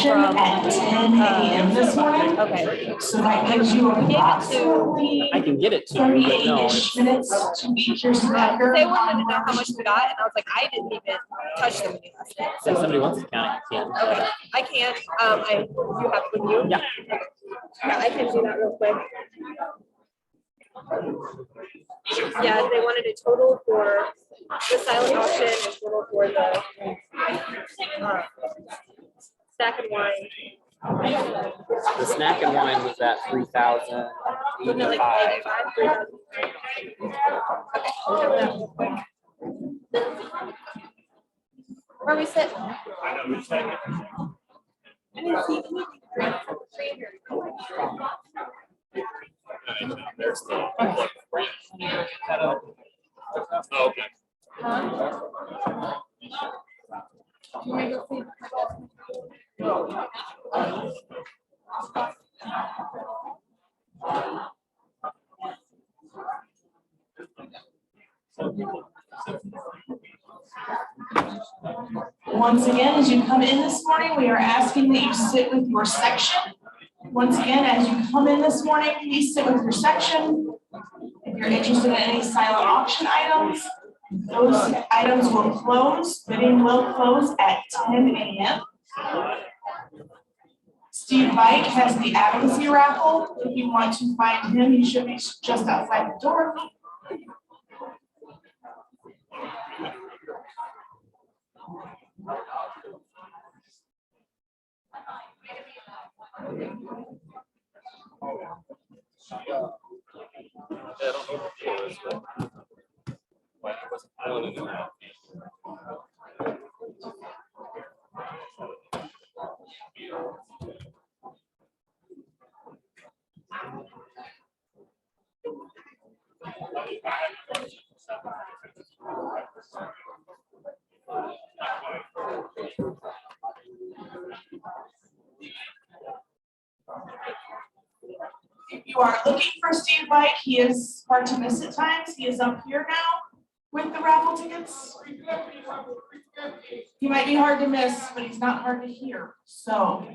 At 10 a.m. this morning. Okay. So that gives you approximately I can get it to you, but no. 38-ish minutes to meet your snacker. They wanted to know how much we got, and I was like, I didn't even touch the money last night. If somebody wants to count it, you can. Okay, I can. You have with you? Yeah. Yeah, I can do that real quick. Yeah, they wanted a total for the silent auction and total for the snack and wine. The snack and wine was at 3,000. Wasn't it like 85? 3,000? Okay, I'll do that real quick. Where are we sitting? I didn't see anything. There's the brand. Oh, okay. Once again, as you come in this morning, we are asking that you sit with your section. Once again, as you come in this morning, please sit with your section. If you're interested in any silent auction items, those items will close. Bidding will close at 10 a.m. Steve Bike has the advocacy raffle. If you want to find him, he should be just outside the door. I don't know what it is, but why I wasn't feeling it in that. If you are looking for Steve Bike, he is hard to miss at times. He is up here now with the raffle tickets. He might be hard to miss, but he's not hard to hear. So.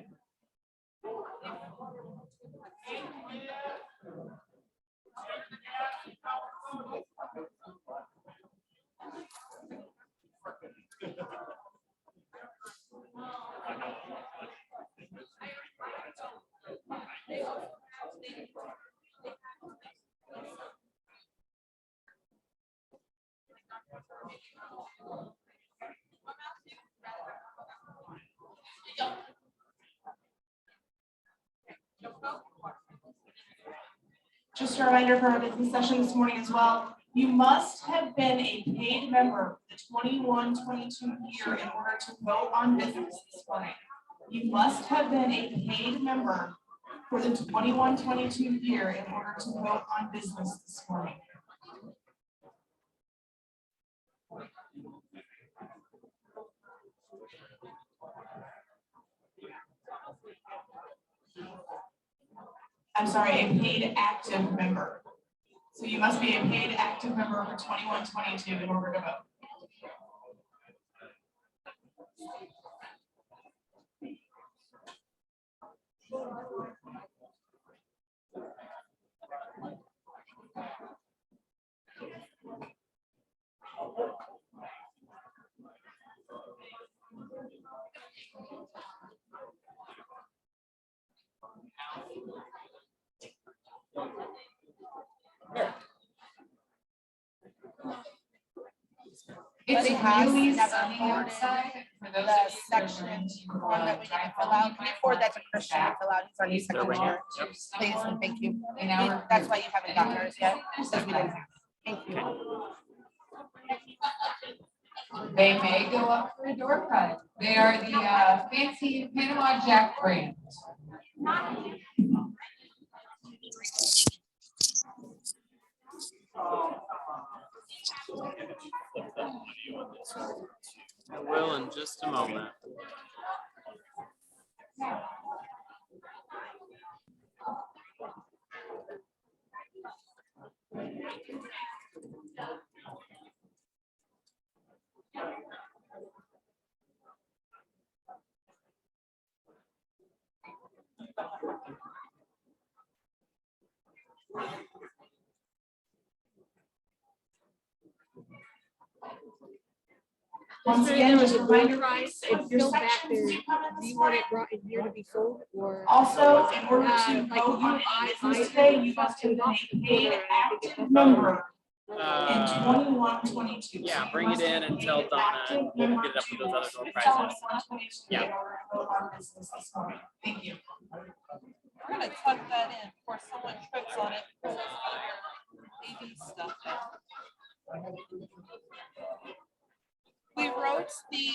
Just a reminder for our business session this morning as well, you must have been a paid member the 21-22 year in order to vote on business this morning. You must have been a paid member for the 21-22 year in order to vote on business this morning. I'm sorry, a paid active member. So you must be a paid active member for 21-22 in order to vote. It's really sunny outside for those The of you section form that we didn't fill out. Can you forward that to Christian to fill out? He's our new secretary. Please and thank you. That's why you haven't gotten ours yet, because we didn't have. Thank you. They may go up for a door cut. They are the fancy Panama Jack brand. I will in just a moment. Once again, just a reminder, please, It's your still back sections there. you come in Do this you want morning. it brought in here to be sold or? Also, in order to Like vote on you, any business today, you must have been a paid active member in 21-22. Yeah, So bring you it must in have and been tell paid Donna, active and we'll member get it up with those to other door prizes. 21-22 Yeah. in order to vote on business this morning. Thank you. We're gonna tuck that in before someone trips on it. Baby stuff. We wrote the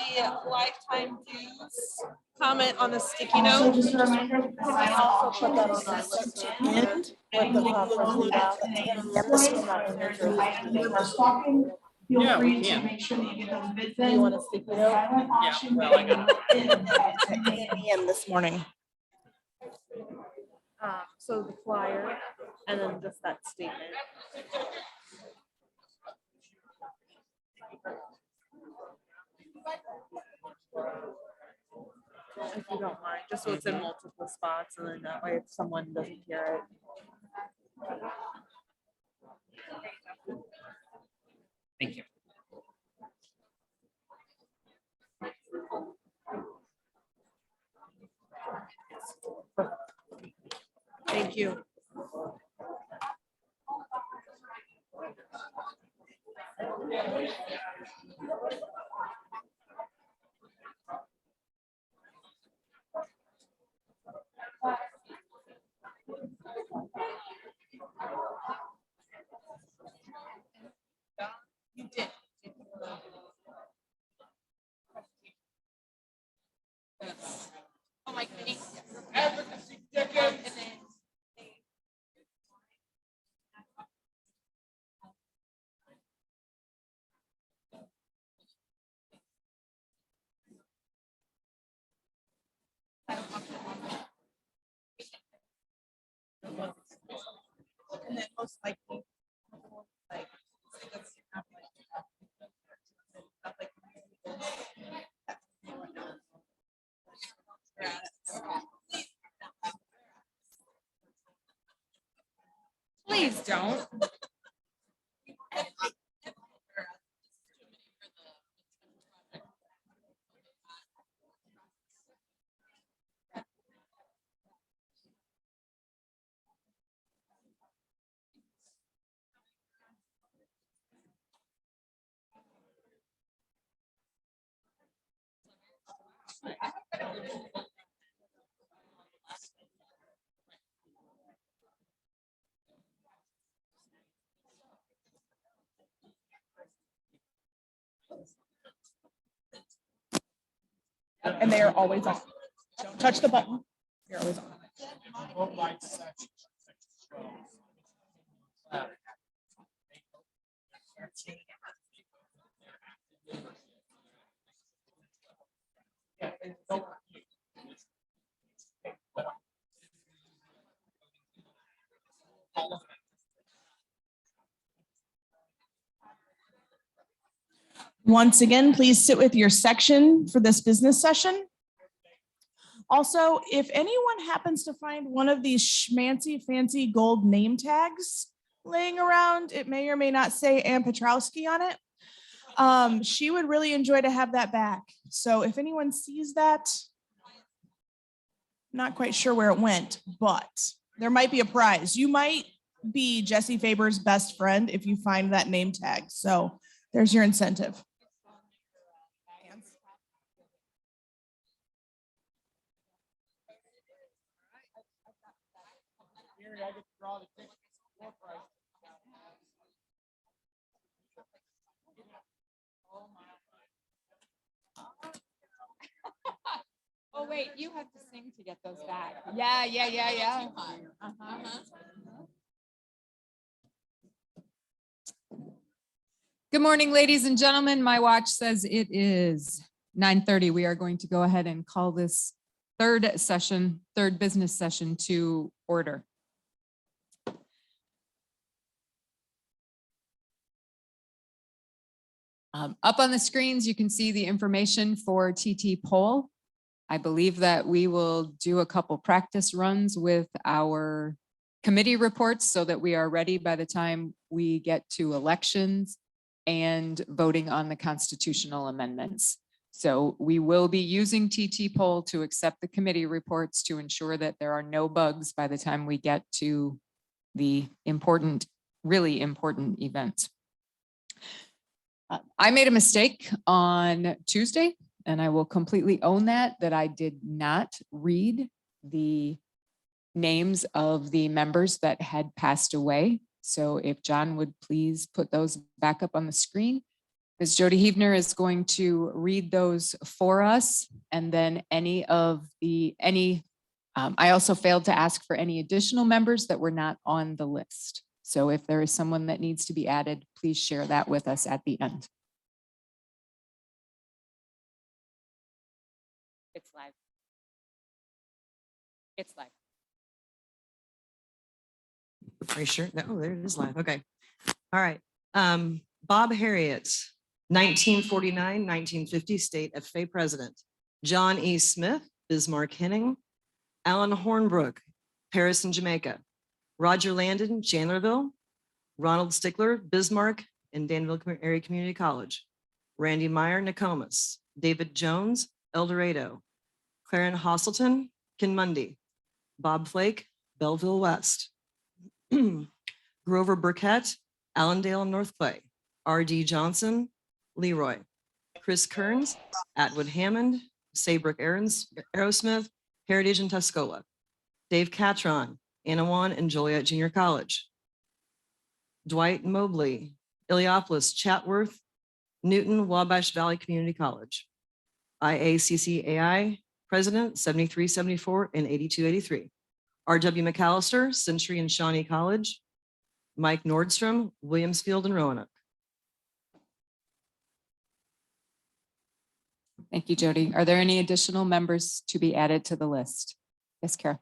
lifetime dues comment on the sticky Also, note. just a reminder that the silent auction that is on our set list to to end. end And with we the will close at 10 a.m. this morning. So if there's an item that you're stocking, feel Yeah, we free to can. make sure that you get those bids Do in. you want a sticky The note? silent auction well, I bidding got will end at 10 a.m. AM this morning. So the flyer and then just that statement. If you don't mind, just so it's in multiple spots and then that way if someone doesn't hear it. Thank you. Thank you. You did. Oh my goodness. And then and then most likely, like, please don't. And they are always on. Don't touch the button. You're always on. Once again, please sit with your section for this business session. Also, if anyone happens to find one of these schmancy fancy gold name tags laying around, it may or may not say Ann Petrowski on it. She would really enjoy to have that back. So if anyone sees that, not quite sure where it went, but there might be a prize. You might be Jesse Faber's best friend if you find that name tag. So there's your incentive. Oh, wait, you have to sing to get those back. Yeah. Good morning, ladies and gentlemen. My watch says it is 9:30. We are going to go ahead and call this third business session to order. Up on the screens, you can see the information for TT poll. I believe that we will do a couple practice runs with our committee reports so that we are ready by the time we get to elections and voting on the constitutional amendments. So we will be using TT poll to accept the committee reports to ensure that there are no bugs by the time we get to the important, really important events. I made a mistake on Tuesday, and I will completely own that I did not read the names of the members that had passed away. So if John would please put those back up on the screen. Ms. Jody Heavner is going to read those for us, and then I also failed to ask for any additional members that were not on the list. So if there is someone that needs to be added, please share that with us at the end. It's live. It's live. Are you sure? Oh, there it is live. Okay. All right. Bob Harriet, 1949, 1950 State FA President. John E. Smith, Bismarck, Henning. Alan Hornbrook, Paris and Jamaica. Roger Landon, Chandlerville. Ronald Stickler, Bismarck and Danville Area Community College. Randy Meyer, Nokomis. David Jones, El Dorado. Claren Hosselton, Kinmundi. Bob Flake, Belleville West. Grover Burkett, Allendale and North Clay. R.D. Johnson, Leroy. Chris Kearns, Atwood Hammond, Saybrook Aerosmith, Heritage and Tuscola. Dave Catron, Anawan and Joliet Junior College. Dwight Mobley, Illiopolis, Chatworth, Newton, Wabash Valley Community College. IACCAI President, 7374 and 8283. R.W. McAllister, Century and Shawnee College. Mike Nordstrom, Williamsfield and Roanoke. Thank you, Jody. Are there any additional members to be added to the list? Yes, Kara.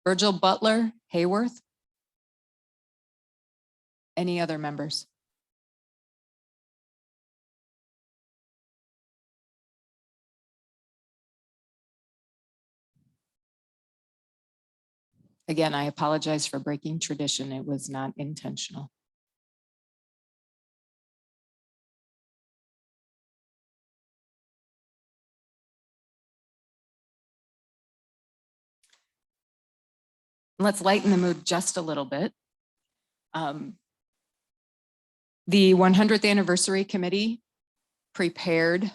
Virgil Butler, Hayworth. Any other members? Again, I apologize for breaking tradition. It was not intentional. Let's lighten the mood just a little bit. The 100th Anniversary Committee prepared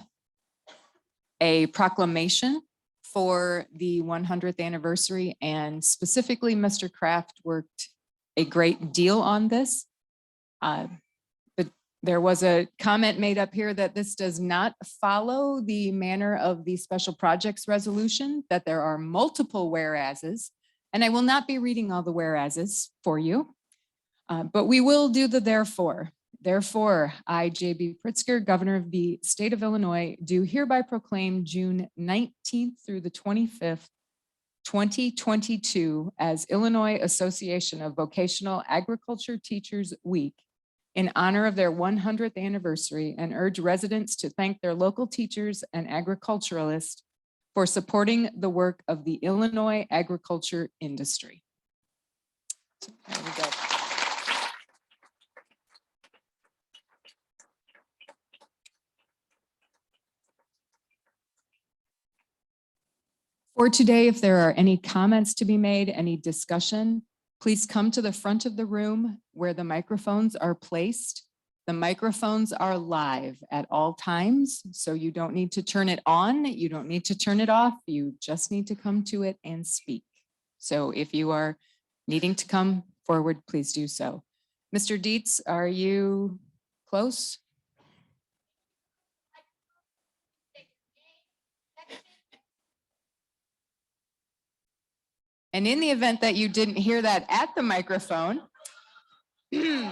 a proclamation for the 100th anniversary, and specifically Mr. Kraft worked a great deal on this. But there was a comment made up here that this does not follow the manner of the special projects resolution, that there are multiple whereases, and I will not be reading all the whereases for you, but we will do the therefore. Therefore, I, J.B. Pritzker, Governor of the State of Illinois, do hereby proclaim June 19th through the 25th, 2022 as Illinois Association of Vocational Agriculture Teachers Week in honor of their 100th anniversary, and urge residents to thank their local teachers and agriculturalists for supporting the work of the Illinois agriculture industry. So there we go. For today, if there are any comments to be made, any discussion, please come to the front of the room where the microphones are placed. The microphones are live at all times, so you don't need to turn it on. You don't need to turn it off. You just need to come to it and speak. So if you are needing to come forward, please do so. Mr. Dietz, are you close? And in the event that you didn't hear that at the microphone, I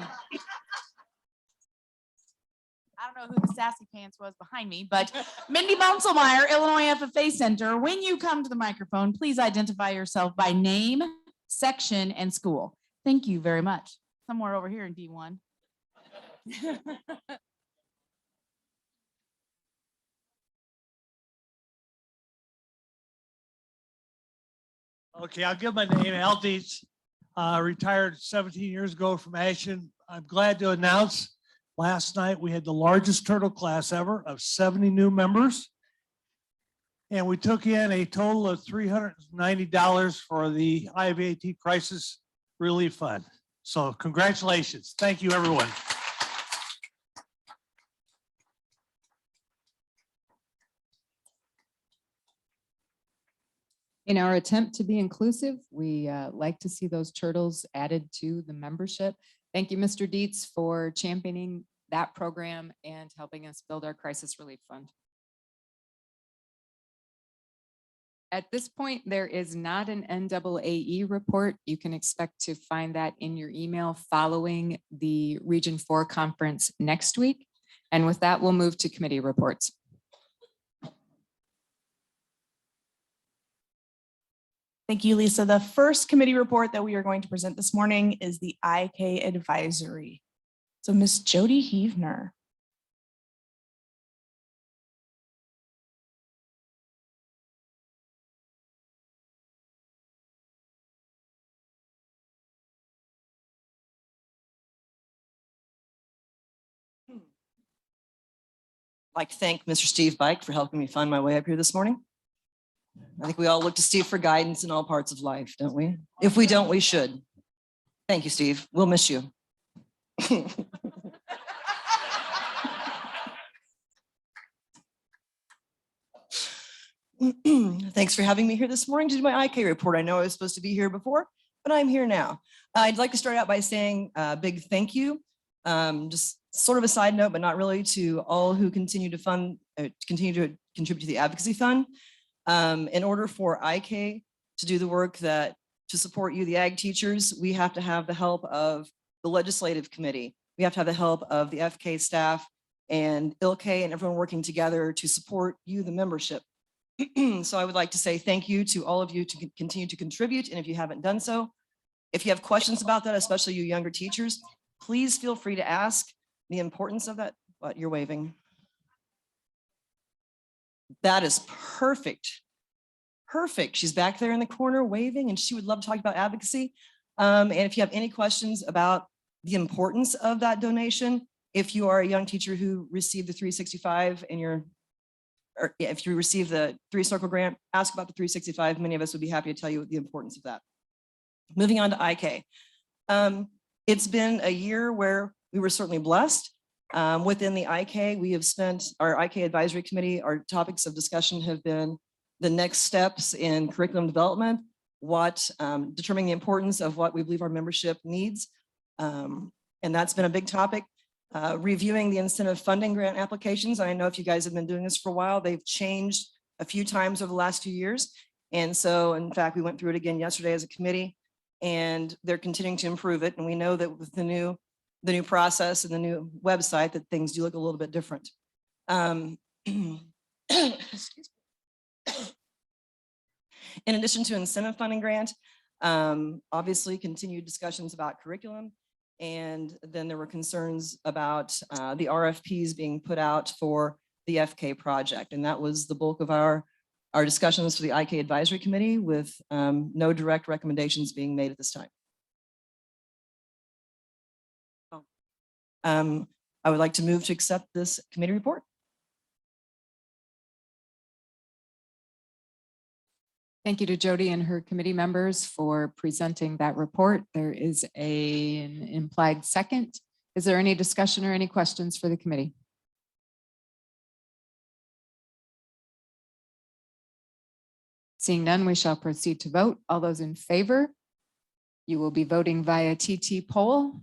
don't know who the sassy pants was behind me, but Mindy Bunselmeyer, Illinois FFA Center. When you come to the microphone, please identify yourself by name, section, and school. Thank you very much. Somewhere over here in D1. Okay, I'll give my name, Al Dietz. Retired 17 years ago from Ashland. I'm glad to announce last night we had the largest turtle class ever of 70 new members. And we took in a total of $390 for the IAVAT Crisis Relief Fund. So congratulations. Thank you, everyone. In our attempt to be inclusive, we like to see those turtles added to the membership. Thank you, Mr. Dietz, for championing that program and helping us build our crisis relief fund. At this point, there is not an NAAE report. You can expect to find that in your email following the Region 4 conference next week. And with that, we'll move to committee reports. Thank you, Lisa. The first committee report that we are going to present this morning is the IK Advisory. So Ms. Jody Heavner. I'd like to thank Mr. Steve Bike for helping me find my way up here this morning. I think we all look to Steve for guidance in all parts of life, don't we? If we don't, we should. Thank you, Steve. We'll miss you. Thanks for having me here this morning to do my IK report. I know I was supposed to be here before, but I'm here now. I'd like to start out by saying a big thank you. Just sort of a side note, but not really, to all who continue to continue to contribute to the advocacy fund. In order for IK to do the work to support you, the ag teachers, we have to have the help of the legislative committee. We have to have the help of the FK staff and ILK and everyone working together to support you, the membership. So I would like to say thank you to all of you to continue to contribute. And if you haven't done so, if you have questions about that, especially you younger teachers, please feel free to ask. The importance of that, what you're waving. That is perfect. Perfect. She's back there in the corner waving, and she would love to talk about advocacy. And if you have any questions about the importance of that donation, if you are a young teacher who received the 365 and or if you receive the 3-Circle grant, ask about the 365. Many of us would be happy to tell you the importance of that. Moving on to IK. It's been a year where we were certainly blessed. Within the IK, we have spent our IK Advisory Committee, our topics of discussion have been the next steps in curriculum development, determining the importance of what we believe our membership needs. And that's been a big topic. Reviewing the incentive funding grant applications. I know if you guys have been doing this for a while, they've changed a few times over the last few years. And so, in fact, we went through it again yesterday as a committee, and they're continuing to improve it. And we know that with the new process and the new website, that things do look a little bit different. Excuse me. In addition to incentive funding grant, obviously continued discussions about curriculum. And then there were concerns about the RFPs being put out for the FK project. And that was the bulk of our discussions for the IK Advisory Committee, with no direct recommendations being made at this time. I would like to move to accept this committee report. Thank you to Jody and her committee members for presenting that report. There is an implied second. Is there any discussion or any questions for the committee? Seeing none, we shall proceed to vote. All those in favor, you will be voting via TT poll.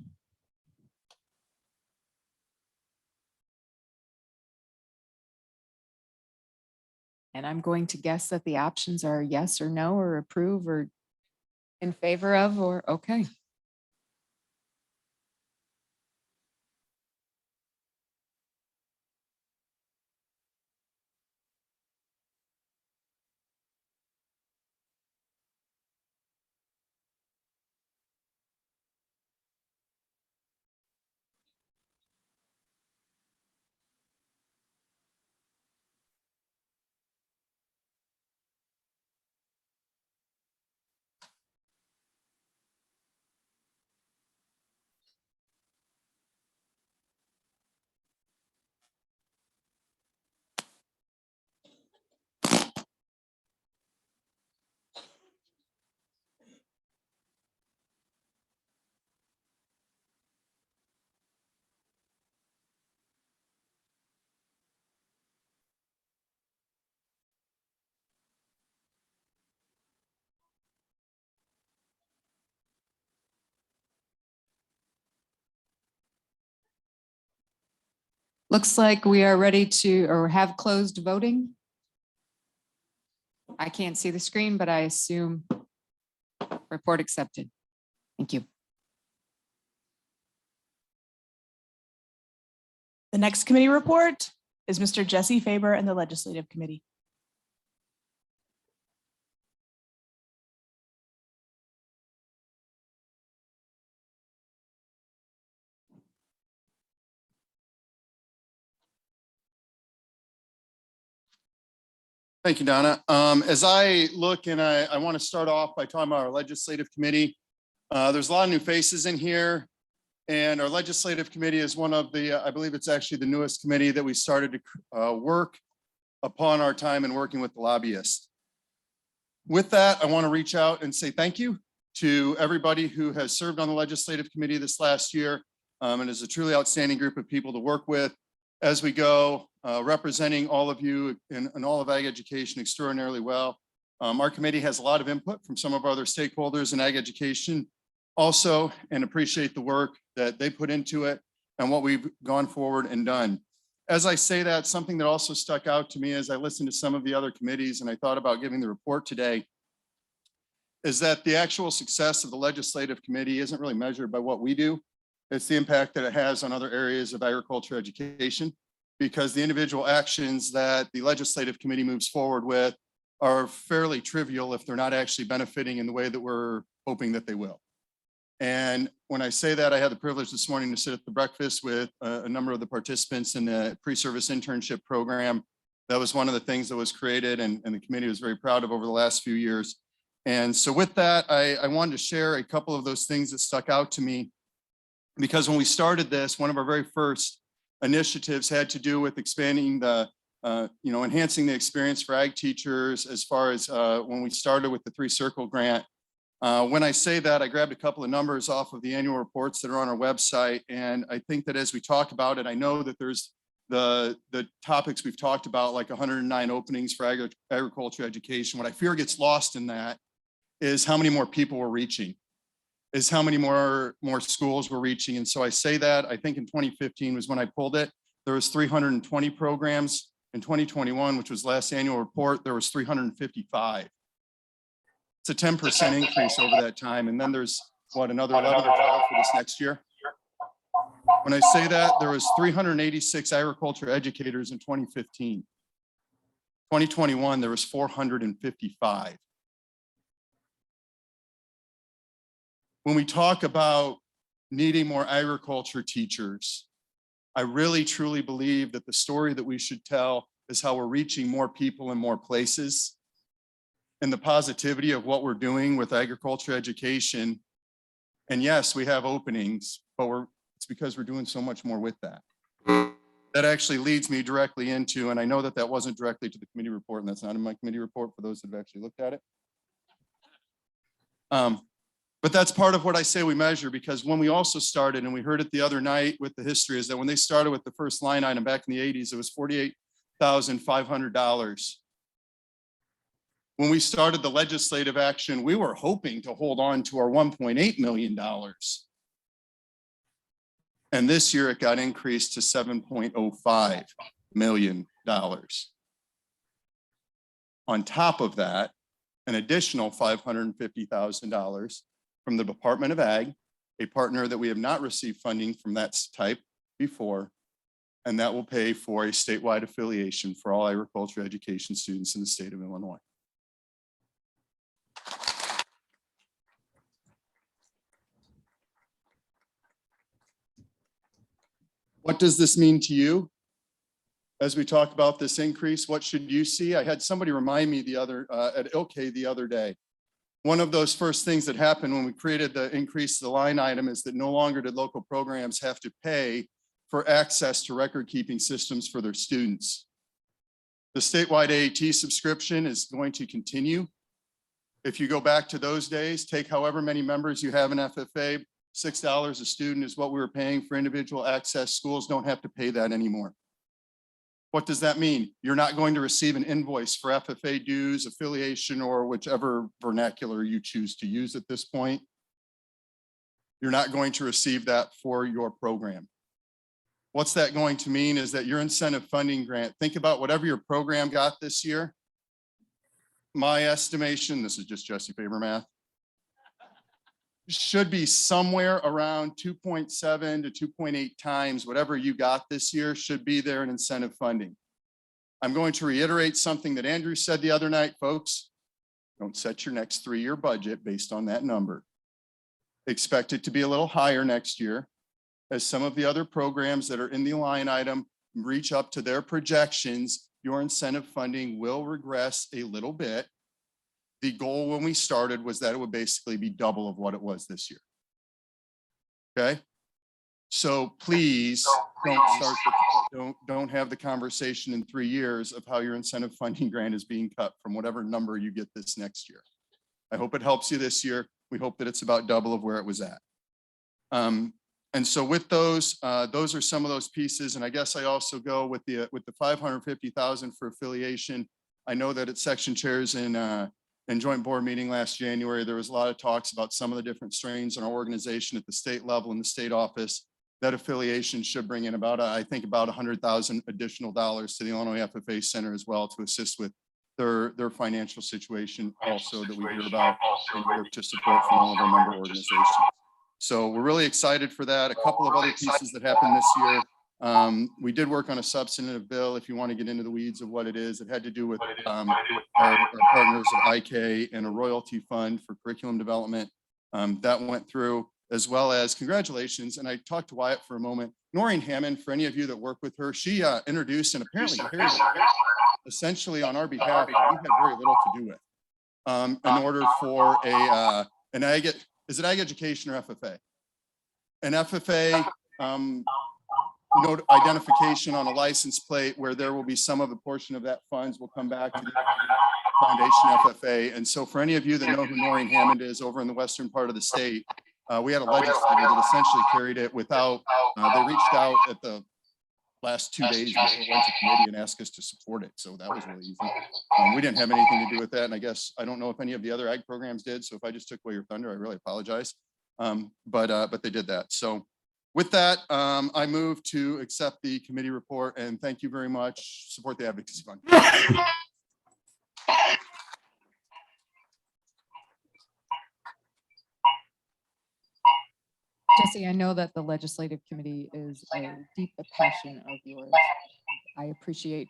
And I'm going to guess that the options are yes or no, or approve, or in favor of, or okay. Looks like we are ready to, or have closed voting. I can't see the screen, but I assume report accepted. Thank you. The next committee report is Mr. Jesse Faber and the Legislative Committee. Thank you, Donna. As I look, and I want to start off by talking about our legislative committee. There's a lot of new faces in here, and our legislative committee is one of the, I believe it's actually the newest committee that we started to work upon our time in working with the lobbyists. With that, I want to reach out and say thank you to everybody who has served on the legislative committee this last year. And is a truly outstanding group of people to work with as we go, representing all of you and all of ag education extraordinarily well. Our committee has a lot of input from some of our other stakeholders in ag education also, and appreciate the work that they put into it and what we've gone forward and done. As I say that, something that also stuck out to me as I listened to some of the other committees and I thought about giving the report today is that the actual success of the legislative committee isn't really measured by what we do. It's the impact that it has on other areas of agriculture education, because the individual actions that the legislative committee moves forward with are fairly trivial if they're not actually benefiting in the way that we're hoping that they will. And when I say that, I had the privilege this morning to sit at the breakfast with a number of the participants in the pre-service internship program. That was one of the things that was created and the committee was very proud of over the last few years. And so with that, I wanted to share a couple of those things that stuck out to me, because when we started this, one of our very first initiatives had to do with expanding the, enhancing the experience for ag teachers as far as when we started with the 3Circle grant. When I say that, I grabbed a couple of numbers off of the annual reports that are on our website. And I think that as we talk about it, I know that there's the topics we've talked about, like 109 openings for agriculture education. What I fear gets lost in that is how many more people we're reaching, is how many more schools we're reaching. And so I say that, I think in 2015 was when I pulled it. There was 320 programs. In 2021, which was last annual report, there was 355. It's a 10% increase over that time. And then there's what, another 11 or 12 for this next year. When I say that, there was 386 agriculture educators in 2015. 2021, there was 455. When we talk about needing more agriculture teachers, I really truly believe that the story that we should tell is how we're reaching more people in more places, and the positivity of what we're doing with agriculture education. And yes, we have openings, but it's because we're doing so much more with that. That actually leads me directly into, and I know that that wasn't directly to the committee report, and that's not in my committee report for those that have actually looked at it. But that's part of what I say we measure, because when we also started, and we heard it the other night with the history, is that when they started with the first line item back in the 80s, it was $48,500. When we started the legislative action, we were hoping to hold on to our $1.8 million. And this year it got increased to $7.05 million. On top of that, an additional $550,000 from the Department of Ag, a partner that we have not received funding from that type before, and that will pay for a statewide affiliation for all agriculture education students in the state of Illinois. What does this mean to you? As we talk about this increase, what should you see? I had somebody remind me at ILK the other day. One of those first things that happened when we created the increase to the line item is that no longer did local programs have to pay for access to record keeping systems for their students. The statewide AAT subscription is going to continue. If you go back to those days, take however many members you have in FFA, $6 a student is what we were paying for individual access. Schools don't have to pay that anymore. What does that mean? You're not going to receive an invoice for FFA dues, affiliation, or whichever vernacular you choose to use at this point. You're not going to receive that for your program. What's that going to mean is that your incentive funding grant, think about whatever your program got this year. My estimation, this is just Jesse Faber math, should be somewhere around 2.7 to 2.8 times whatever you got this year should be there in incentive funding. I'm going to reiterate something that Andrew said the other night, folks. Don't set your next 3-year budget based on that number. Expect it to be a little higher next year as some of the other programs that are in the line item reach up to their projections. Your incentive funding will regress a little bit. The goal when we started was that it would basically be double of what it was this year. Okay. So please don't have the conversation in 3 years of how your incentive funding grant is being cut from whatever number you get this next year. I hope it helps you this year. We hope that it's about double of where it was at. And so with those are some of those pieces. And I guess I also go with the 550,000 for affiliation. I know that at section chairs in joint board meeting last January, there was a lot of talks about some of the different strains in our organization at the state level in the state office. That affiliation should bring in about, I think about 100,000 additional dollars to the Illinois FFA Center as well to assist with their financial situation also that we hear about and work to support from all of our member organizations. So we're really excited for that. A couple of other pieces that happened this year. We did work on a substantive bill. If you want to get into the weeds of what it is, it had to do with our partners at IK and a royalty fund for curriculum development. That went through, as well as congratulations. And I talked to Wyatt for a moment. Noreen Hammond, for any of you that work with her, she introduced and apparently carried essentially on our behalf that we had very little to do with in order for an ag, is it ag education or FFA? An FFA note identification on a license plate where there will be some of the portion of that funds will come back to the Foundation FFA. And so for any of you that know who Noreen Hammond is over in the western part of the state, we had a legislator that essentially carried it without, they reached out at the last 2 days before it went to committee and asked us to support it. So that was really easy. We didn't have anything to do with that. And I guess, I don't know if any of the other ag programs did. So if I just took away your thunder, I really apologize. But they did that. So with that, I move to accept the committee report and thank you very much. Support the advocacy fund. Jesse, I know that the legislative committee is a deep passion of yours. I appreciate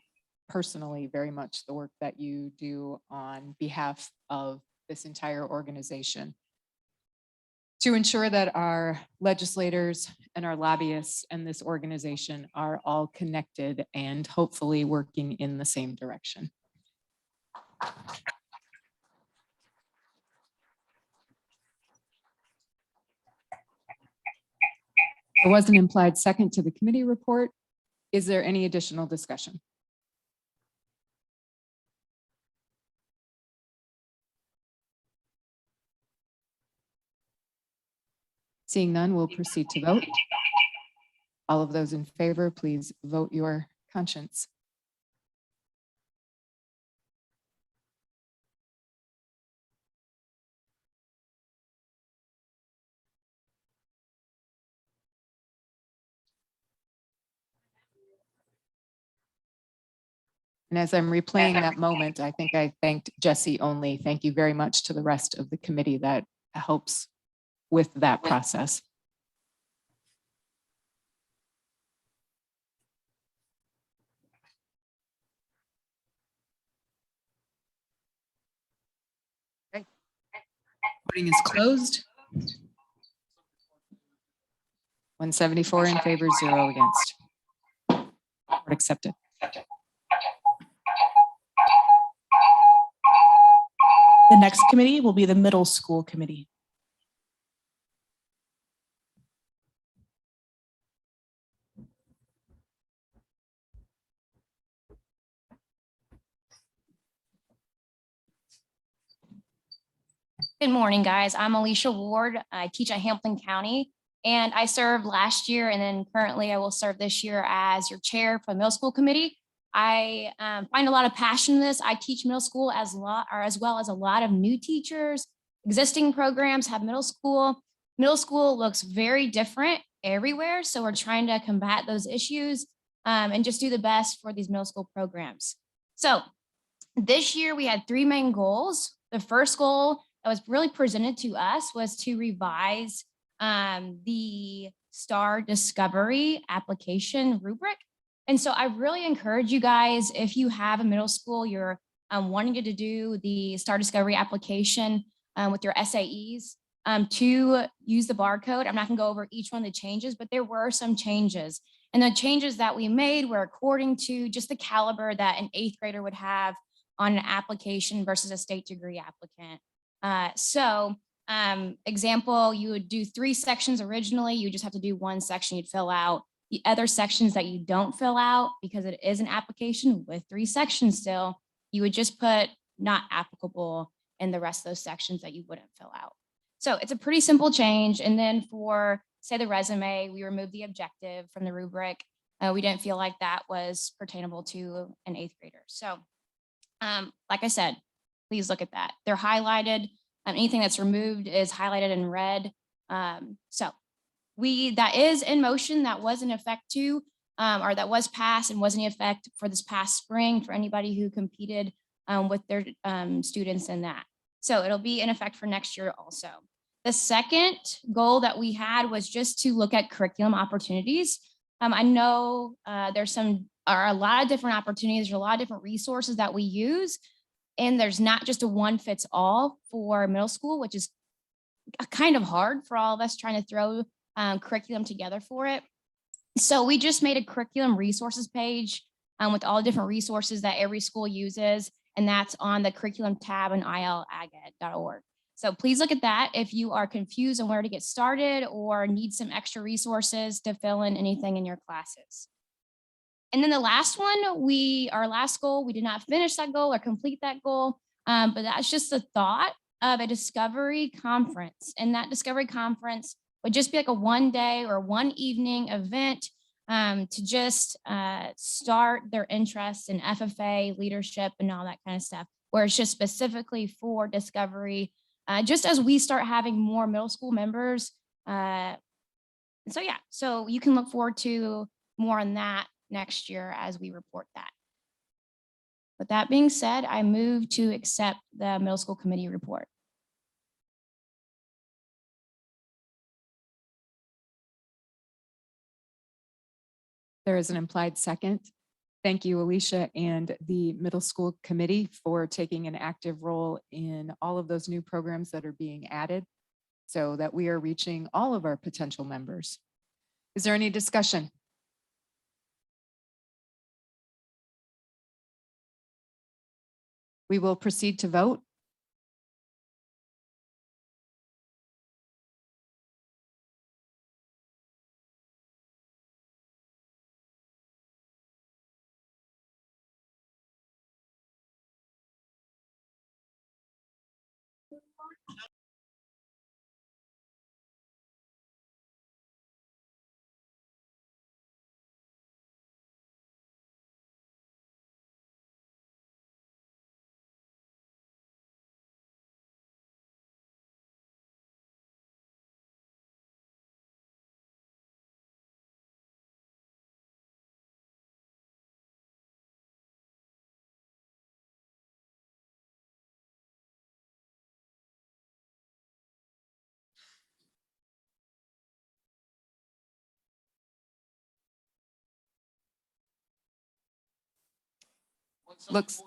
personally very much the work that you do on behalf of this entire organization to ensure that our legislators and our lobbyists and this organization are all connected and hopefully working in the same direction. There was an implied second to the committee report. Is there any additional discussion? Seeing none, we'll proceed to vote. All of those in favor, please vote your conscience. And as I'm replaying that moment, I think I thanked Jesse only. Thank you very much to the rest of the committee that helps with that process. Okay. Voting is closed. 174 in favor, 0 against. Report accepted. The next committee will be the middle school committee. Good morning, guys. I'm Alicia Ward. I teach at Hamilton County, and I served last year, and then currently I will serve this year as your chair for the middle school committee. I find a lot of passion in this. I teach middle school as well as a lot of new teachers. Existing programs have middle school. Middle school looks very different everywhere. So we're trying to combat those issues and just do the best for these middle school programs. So this year we had 3 main goals. The first goal that was really presented to us was to revise the STAR Discovery application rubric. And so I really encourage you guys, if you have a middle school, you're wanting to do the STAR Discovery application with your SAEs, to use the barcode. I'm not gonna go over each one of the changes, but there were some changes. And the changes that we made were according to just the caliber that an 8th grader would have on an application versus a state degree applicant. Example, you would do 3 sections originally, you just have to do 1 section you'd fill out. The other sections that you don't fill out, because it is an application with 3 sections still, you would just put not applicable in the rest of those sections that you wouldn't fill out. So it's a pretty simple change. And then for, say, the resume, we removed the objective from the rubric. We didn't feel like that was pertainable to an 8th grader. So like I said, please look at that. They're highlighted. Anything that's removed is highlighted in red. So that is in motion, that was in effect too, or that was passed and was in effect for this past spring for anybody who competed with their students in that. So it'll be in effect for next year also. The second goal that we had was just to look at curriculum opportunities. I know there's a lot of different opportunities, there's a lot of different resources that we use, and there's not just a one fits all for middle school, which is kind of hard for all of us trying to throw curriculum together for it. So we just made a curriculum resources page with all the different resources that every school uses, and that's on the curriculum tab on ilavat.org. So please look at that if you are confused on where to get started or need some extra resources to fill in anything in your classes. And then the last one, our last goal, we did not finish that goal or complete that goal, but that's just the thought of a discovery conference. And that discovery conference would just be like a 1-day or 1 evening event to just start their interest in FFA, leadership, and all that kind of stuff, where it's just specifically for discovery, just as we start having more middle school members. So yeah, so you can look forward to more on that next year as we report that. With that being said, I move to accept the middle school committee report. There is an implied second. Thank you, Alicia, and the middle school committee for taking an active role in all of those new programs that are being added so that we are reaching all of our potential members. Is there any discussion? We will proceed to vote. Looks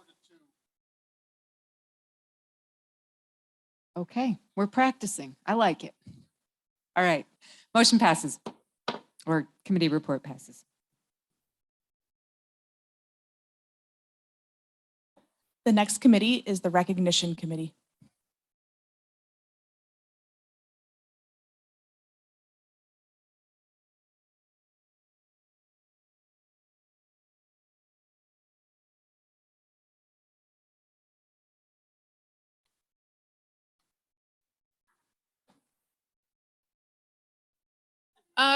okay. We're practicing. I like it. All right. Motion passes, or committee report passes. The next committee is the recognition committee.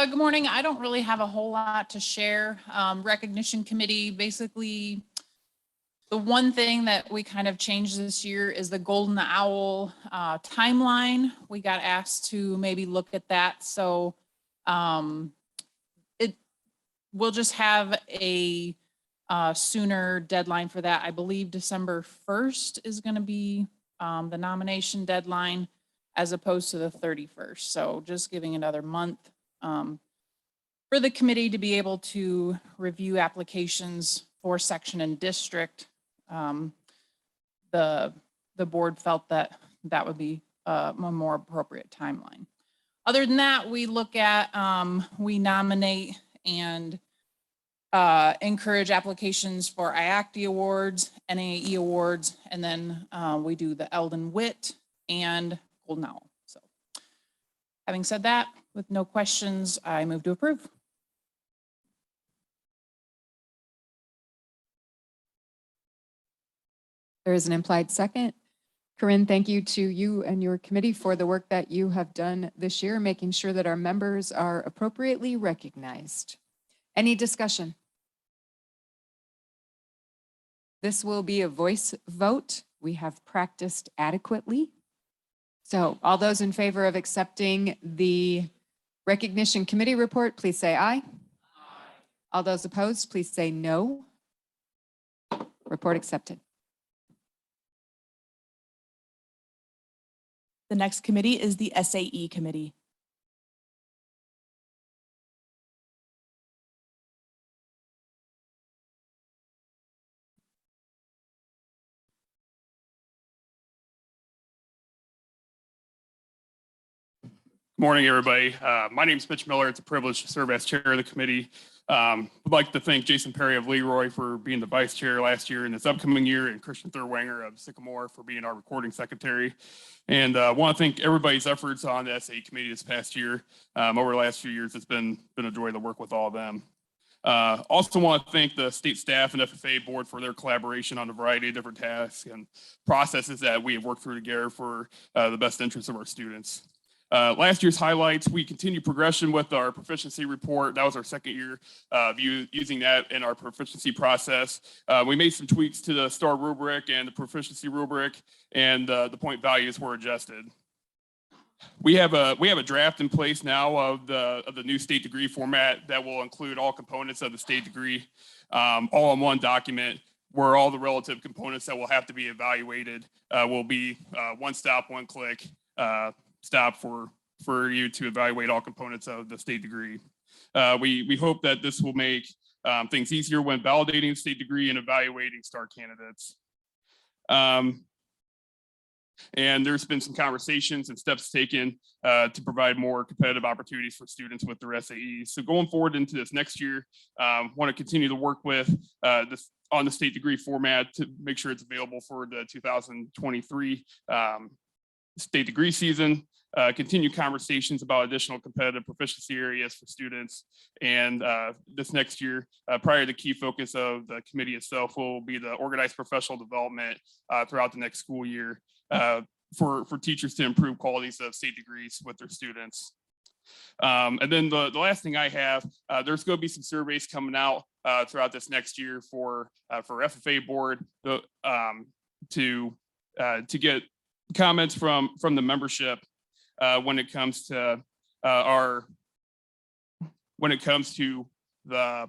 Good morning. I don't really have a whole lot to share. Recognition committee, basically, the one thing that we kind of changed this year is the Golden Owl timeline. We got asked to maybe look at that. So It, we'll just have a sooner deadline for that. I believe December 1st is going to be the nomination deadline as opposed to the 31st. So just giving another month for the committee to be able to review applications for section and district. The board felt that that would be a more appropriate timeline. Other than that, we look at, we nominate and encourage applications for IACT awards, NAE awards, and then we do the Eldon Witt and Golden Owl. So having said that, with no questions, I move to approve. There is an implied second. Corinne, thank you to you and your committee for the work that you have done this year, making sure that our members are appropriately recognized. Any discussion? This will be a voice vote. We have practiced adequately. So all those in favor of accepting the recognition committee report, please say aye. All those opposed, please say no. Report accepted. The next committee is the SAE committee. Morning, everybody. My name is Mitch Miller. It's a privilege to serve as chair of the committee. I'd like to thank Jason Perry of Leroy for being the vice chair last year and this upcoming year, and Christian Thurwanger of Sycamore for being our recording secretary. And I want to thank everybody's efforts on the SAE committee this past year. Over the last few years, it's been a joy to work with all of them. Also want to thank the state staff and FFA board for their collaboration on a variety of different tasks and processes that we have worked through together for the best interest of our students. Last year's highlights, we continued progression with our proficiency report. That was our second year using that in our proficiency process. We made some tweaks to the STAR rubric and the proficiency rubric, and the point values were adjusted. We have a draft in place now of the new state degree format that will include all components of the state degree, all in one document, where all the relative components that will have to be evaluated will be one stop, one click stop for you to evaluate all components of the state degree. We hope that this will make things easier when validating the state degree and evaluating STAR candidates. And there's been some conversations and steps taken to provide more competitive opportunities for students with their SAEs. So going forward into this next year, want to continue to work with this on the state degree format to make sure it's available for the 2023 state degree season. Continue conversations about additional competitive proficiency areas for students. And this next year, probably the key focus of the committee itself will be the organized professional development throughout the next school year for teachers to improve qualities of state degrees with their students. And then the last thing I have, there's going to be some surveys coming out throughout this next year for FFA board to get comments from the membership when it comes to the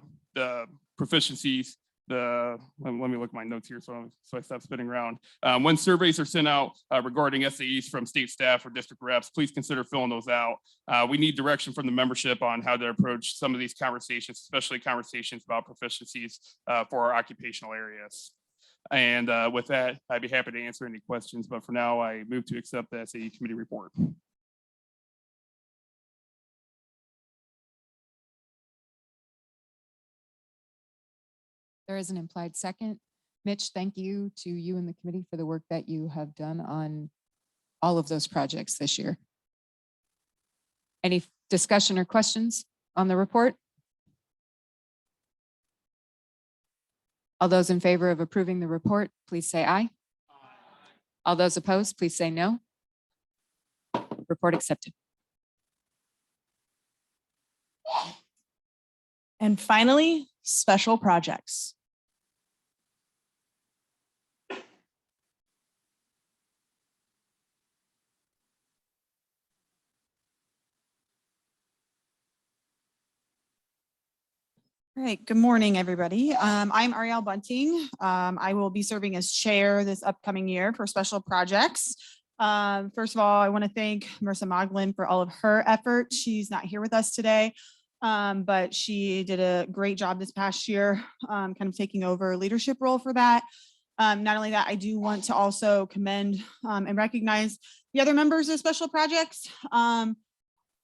proficiencies. Let me look at my notes here so I stop spinning around. When surveys are sent out regarding SAEs from state staff or district reps, please consider filling those out. We need direction from the membership on how to approach some of these conversations, especially conversations about proficiencies for our occupational areas. And with that, I'd be happy to answer any questions, but for now, I move to accept the SAE committee report. There is an implied second. Mitch, thank you to you and the committee for the work that you have done on all of those projects this year. Any discussion or questions on the report? All those in favor of approving the report, please say aye. All those opposed, please say no. Report accepted. And finally, special projects. Great. Good morning, everybody. I'm Ariel Bunting. I will be serving as chair this upcoming year for special projects. First of all, I want to thank Marissa Moglin for all of her effort. She's not here with us today, but she did a great job this past year, kind of taking over a leadership role for that. Not only that, I do want to also commend and recognize the other members of special projects.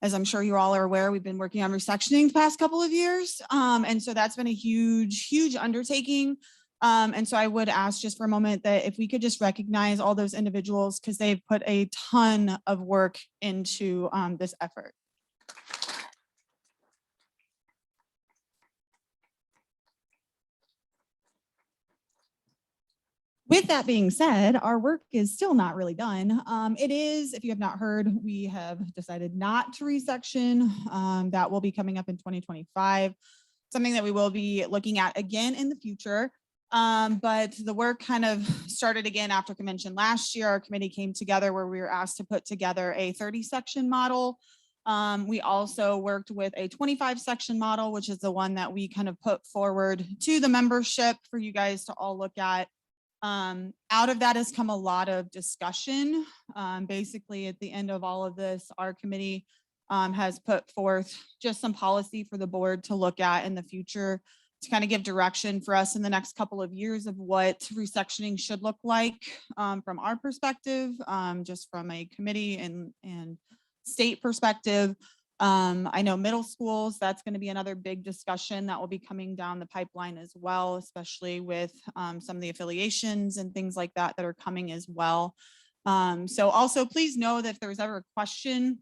As I'm sure you all are aware, we've been working on resectioning the past couple of years. And so that's been a huge, huge undertaking. And so I would ask just for a moment that if we could just recognize all those individuals because they've put a ton of work into this effort. With that being said, our work is still not really done. It is, if you have not heard, we have decided not to resection. That will be coming up in 2025, something that we will be looking at again in the future. But the work kind of started again after convention last year. Our committee came together where we were asked to put together a 30 section model. We also worked with a 25 section model, which is the one that we kind of put forward to the membership for you guys to all look at. Out of that has come a lot of discussion. Basically, at the end of all of this, our committee has put forth just some policy for the board to look at in the future to kind of give direction for us in the next couple of years of what resectioning should look like from our perspective, just from a committee and state perspective. I know middle schools, that's going to be another big discussion that will be coming down the pipeline as well, especially with some of the affiliations and things like that that are coming as well. So also please know that if there's ever a question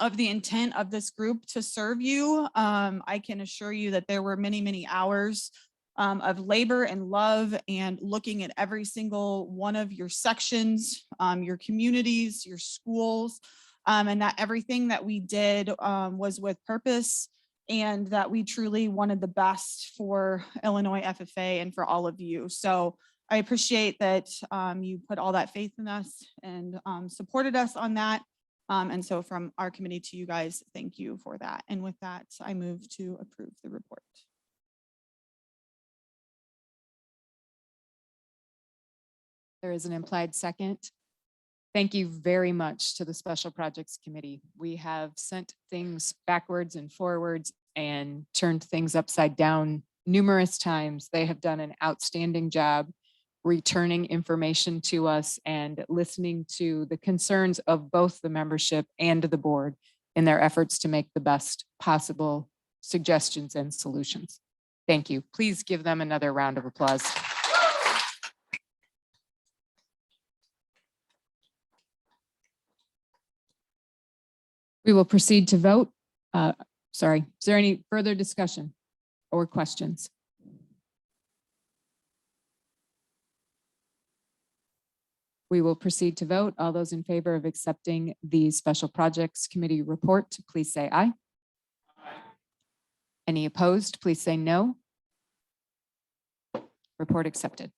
of the intent of this group to serve you, I can assure you that there were many, many hours of labor and love and looking at every single one of your sections, your communities, your schools, and that everything that we did was with purpose and that we truly wanted the best for Illinois FFA and for all of you. So I appreciate that you put all that faith in us and supported us on that. And so from our committee to you guys, thank you for that. And with that, I move to approve the report. There is an implied second. Thank you very much to the Special Projects Committee. We have sent things backwards and forwards and turned things upside down numerous times. They have done an outstanding job returning information to us and listening to the concerns of both the membership and the board in their efforts to make the best possible suggestions and solutions. Thank you. Please give them another round of applause. We will proceed to vote. Sorry, is there any further discussion or questions? We will proceed to vote. All those in favor of accepting the Special Projects Committee report, please say aye. Any opposed, please say no. Report accepted.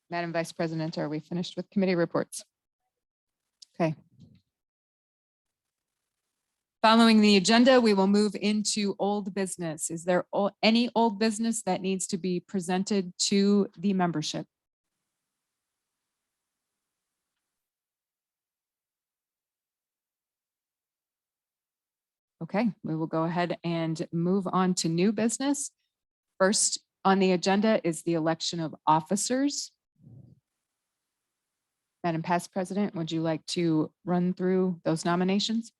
Madam Vice President, are we finished with committee reports? Okay. Following the agenda, we will move into old business. Is there any old business that needs to be presented to the membership? Okay, we will go ahead and move on to new business. First on the agenda is the election of officers. Madam Past President, would you like to run through those nominations?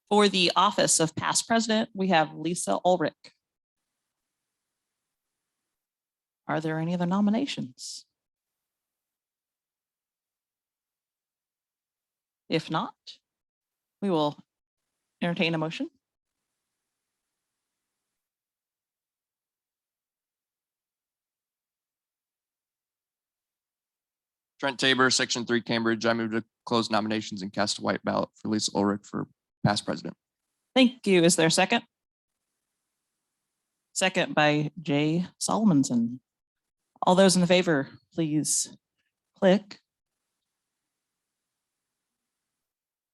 For the office of past president, we have Lisa Ulrich. Are there any other nominations? If not, we will entertain a motion. Trent Tabor, Section 3, Cambridge. I move to close nominations and cast a white ballot for Lisa Ulrich for past president. Thank you. Is there a second? Second by Jay Solomonson. All those in favor, please click.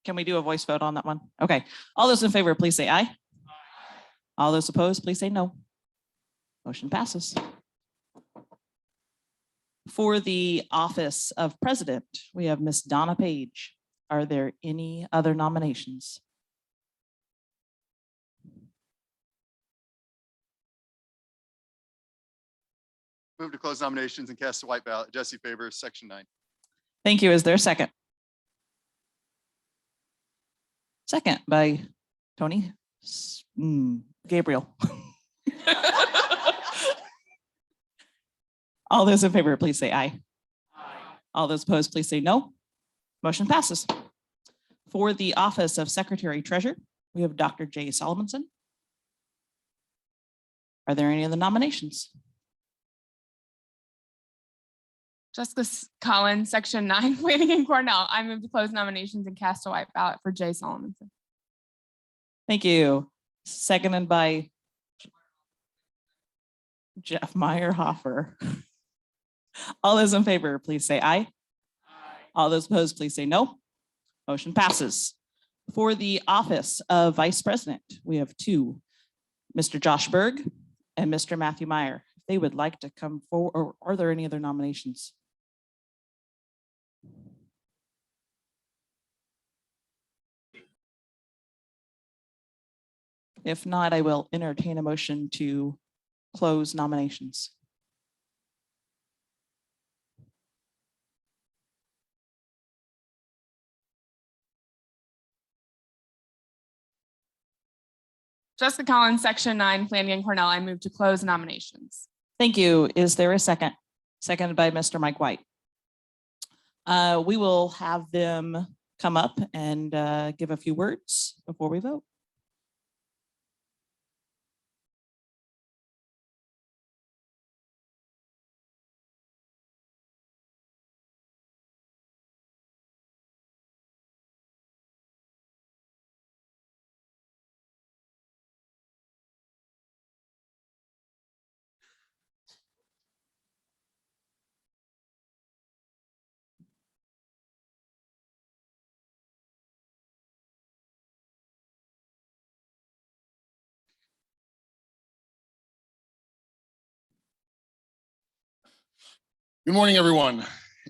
Can we do a voice vote on that one? Okay. All those in favor, please say aye. All those opposed, please say no. Motion passes. For the office of president, we have Miss Donna Page. Are there any other nominations? Move to close nominations and cast a white ballot. Jesse Favors, section 9. Thank you. Is there a second? Second by Tony Gabriel. All those in favor, please say aye. All those opposed, please say no. Motion passes. For the office of Secretary Treasurer, we have Dr. Jay Solomonson. Are there any other nominations? Jessica Collins, section 9, Planning and Cornell. I move to close nominations and cast a white ballot for Jay Solomonson. Thank you. Seconded by Jeff Meyerhofer. All those in favor, please say aye. All those opposed, please say no. Motion passes. For the office of Vice President, we have two, Mr. Josh Berg and Mr. Matthew Meyer. If they would like to come forward, or are there any other nominations? If not, I will entertain a motion to close nominations. Jessica Collins, section 9, Planning and Cornell. I move to close nominations. Thank you. Is there a second? Seconded by Mr. Mike White. We will have them come up and give a few words before we vote. Good morning, everyone.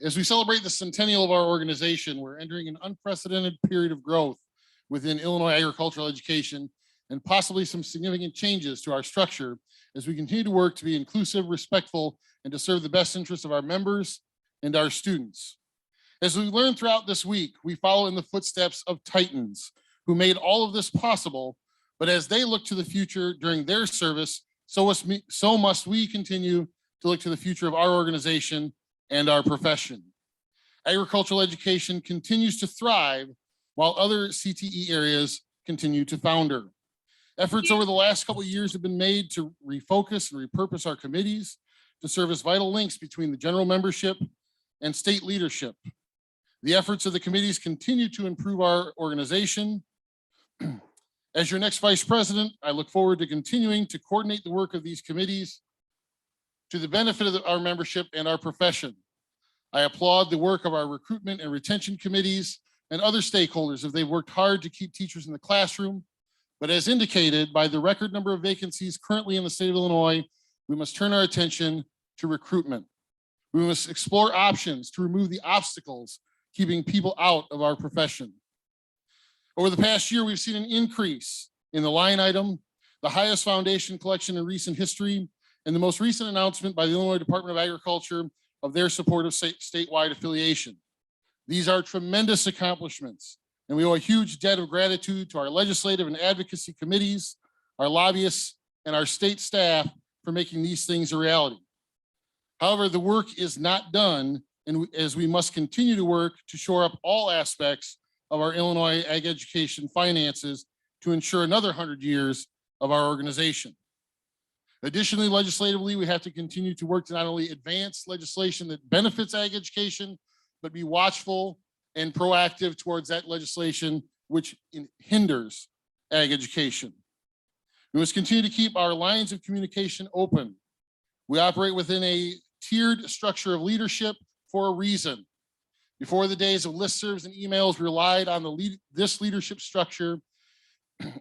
As we celebrate the centennial of our organization, we're entering an unprecedented period of growth within Illinois agricultural education and possibly some significant changes to our structure as we continue to work to be inclusive, respectful, and to serve the best interests of our members and our students. As we learned throughout this week, we follow in the footsteps of titans who made all of this possible, but as they look to the future during their service, so must we continue to look to the future of our organization and our profession. Agricultural education continues to thrive while other CTE areas continue to founder. Efforts over the last couple of years have been made to refocus and repurpose our committees to serve as vital links between the general membership and state leadership. The efforts of the committees continue to improve our organization. As your next vice president, I look forward to continuing to coordinate the work of these committees to the benefit of our membership and our profession. I applaud the work of our recruitment and retention committees and other stakeholders as they've worked hard to keep teachers in the classroom. But as indicated by the record number of vacancies currently in the state of Illinois, we must turn our attention to recruitment. We must explore options to remove the obstacles keeping people out of our profession. Over the past year, we've seen an increase in the line item, the highest foundation collection in recent history, and the most recent announcement by the Illinois Department of Agriculture of their support of statewide affiliation. These are tremendous accomplishments, and we owe a huge debt of gratitude to our legislative and advocacy committees, our lobbyists, and our state staff for making these things a reality. However, the work is not done, and as we must continue to work to shore up all aspects of our Illinois ag education finances to ensure another 100 years of our organization. Additionally, legislatively, we have to continue to work to not only advance legislation that benefits ag education, but be watchful and proactive towards that legislation which hinders ag education. We must continue to keep our lines of communication open. We operate within a tiered structure of leadership for a reason. Before the days of listservs and emails relied on this leadership structure,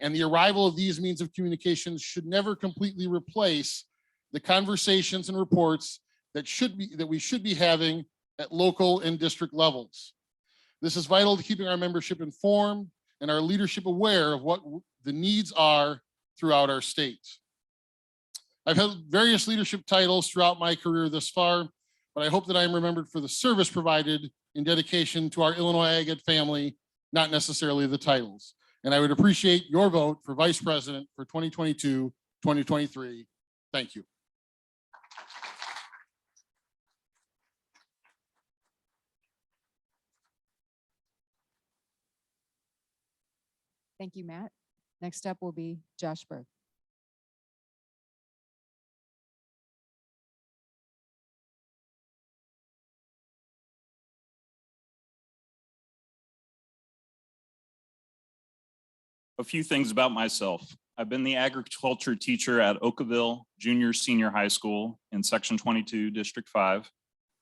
and the arrival of these means of communications should never completely replace the conversations and reports that we should be having at local and district levels. This is vital to keeping our membership informed and our leadership aware of what the needs are throughout our state. I've held various leadership titles throughout my career thus far, but I hope that I am remembered for the service provided in dedication to our Illinois IAVAT family, not necessarily the titles. And I would appreciate your vote for Vice President for 2022, 2023. Thank you. Thank you, Matt. Next up will be Josh Berg. A few things about myself. I've been the agriculture teacher at Oakville Junior Senior High School in Section 22, District 5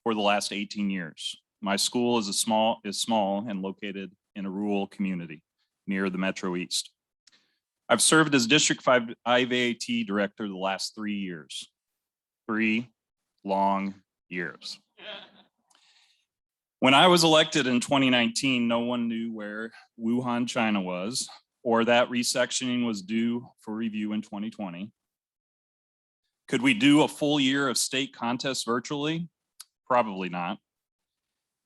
for the last 18 years. My school is small and located in a rural community near the Metro East. I've served as District 5 IAVAT director the last 3 years. 3 long years. When I was elected in 2019, no one knew where Wuhan, China was, or that resectioning was due for review in 2020. Could we do a full year of state contests virtually? Probably not.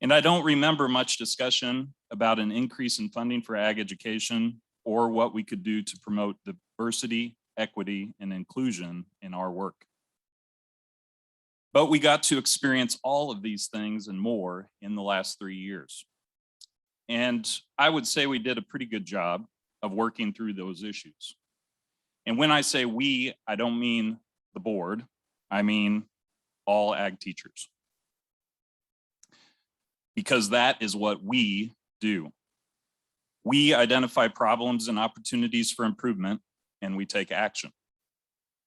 And I don't remember much discussion about an increase in funding for ag education or what we could do to promote diversity, equity, and inclusion in our work. But we got to experience all of these things and more in the last 3 years. And I would say we did a pretty good job of working through those issues. And when I say we, I don't mean the board, I mean all ag teachers. Because that is what we do. We identify problems and opportunities for improvement, and we take action.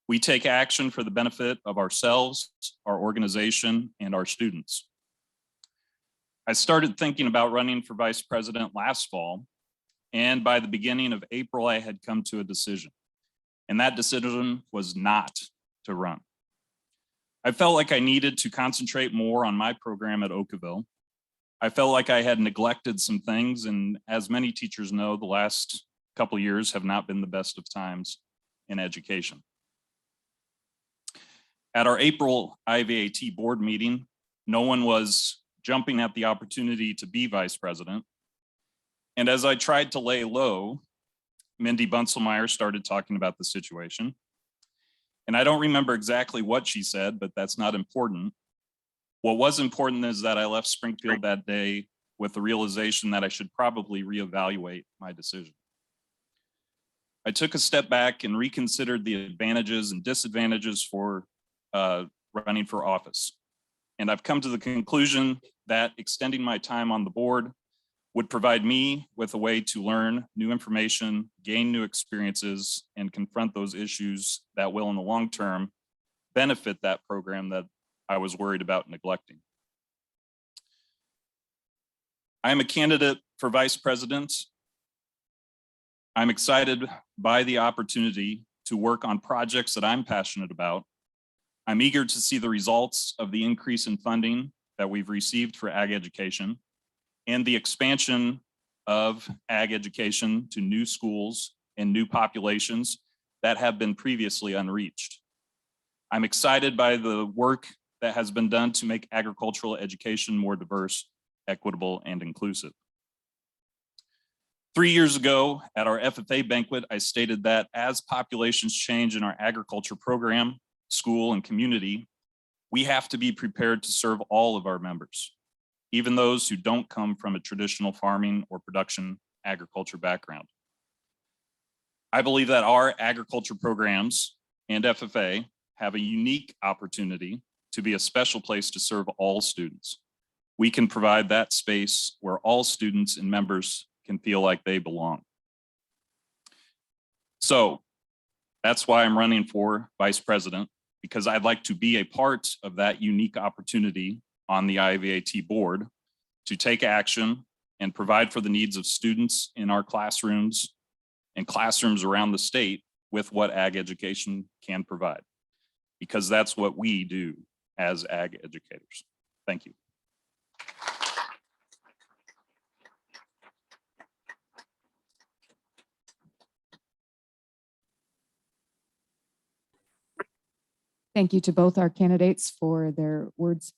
We take action for the benefit of ourselves, our organization, and our students. I started thinking about running for vice president last fall, and by the beginning of April, I had come to a decision. And that decision was not to run. I felt like I needed to concentrate more on my program at Oakville. I felt like I had neglected some things, and as many teachers know, the last couple of years have not been the best of times in education. At our April IAVAT board meeting, no one was jumping at the opportunity to be vice president. And as I tried to lay low, Mindy Bunselmeyer started talking about the situation. And I don't remember exactly what she said, but that's not important. What was important is that I left Springfield that day with the realization that I should probably reevaluate my decision. I took a step back and reconsidered the advantages and disadvantages for running for office. And I've come to the conclusion that extending my time on the board would provide me with a way to learn new information, gain new experiences, and confront those issues that will in the long term benefit that program that I was worried about neglecting. I am a candidate for vice president. I'm excited by the opportunity to work on projects that I'm passionate about. I'm eager to see the results of the increase in funding that we've received for ag education and the expansion of ag education to new schools and new populations that have been previously unreached. I'm excited by the work that has been done to make agricultural education more diverse, equitable, and inclusive. 3 years ago at our FFA banquet, I stated that as populations change in our agriculture program, school, and community, we have to be prepared to serve all of our members, even those who don't come from a traditional farming or production agriculture background. I believe that our agriculture programs and FFA have a unique opportunity to be a special place to serve all students. We can provide that space where all students and members can feel like they belong. So that's why I'm running for vice president, because I'd like to be a part of that unique opportunity on the IAVAT board to take action and provide for the needs of students in our classrooms and classrooms around the state with what ag education can provide, because that's what we do as ag educators. Thank you. Thank you to both our candidates for their words.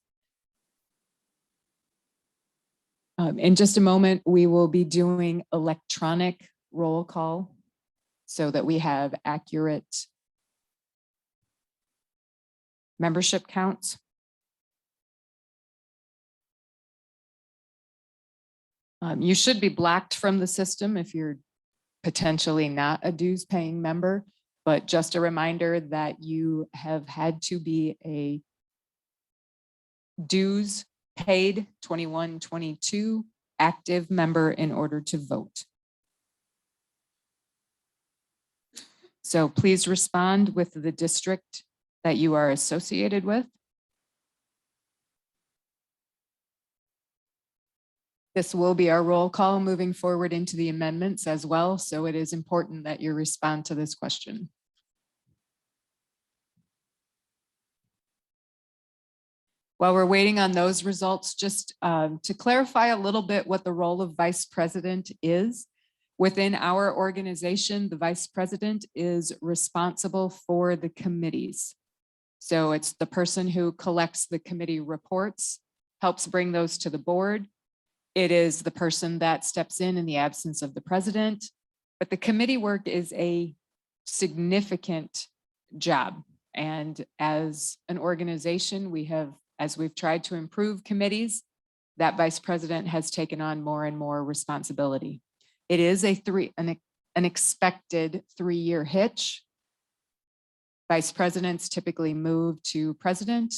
In just a moment, we will be doing electronic roll call so that we have accurate membership counts. You should be blocked from the system if you're potentially not a dues paying member, but just a reminder that you have had to be a dues paid 21-22 active member in order to vote. So please respond with the district that you are associated with. This will be our roll call moving forward into the amendments as well. So it is important that you respond to this question. While we're waiting on those results, just to clarify a little bit what the role of vice president is. Within our organization, the vice president is responsible for the committees. So it's the person who collects the committee reports, helps bring those to the board. It is the person that steps in the absence of the president, but the committee work is a significant job. And as an organization, we have, as we've tried to improve committees, that vice president has taken on more and more responsibility. It is an expected 3-year hitch. Vice presidents typically move to president,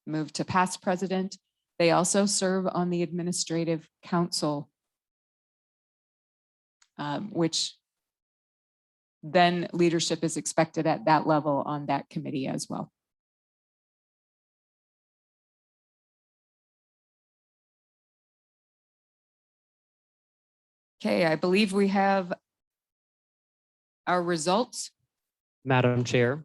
move to past president. They also serve on the administrative council, which then leadership is expected at that level on that committee as well. Okay, I believe we have our results. Madam Chair,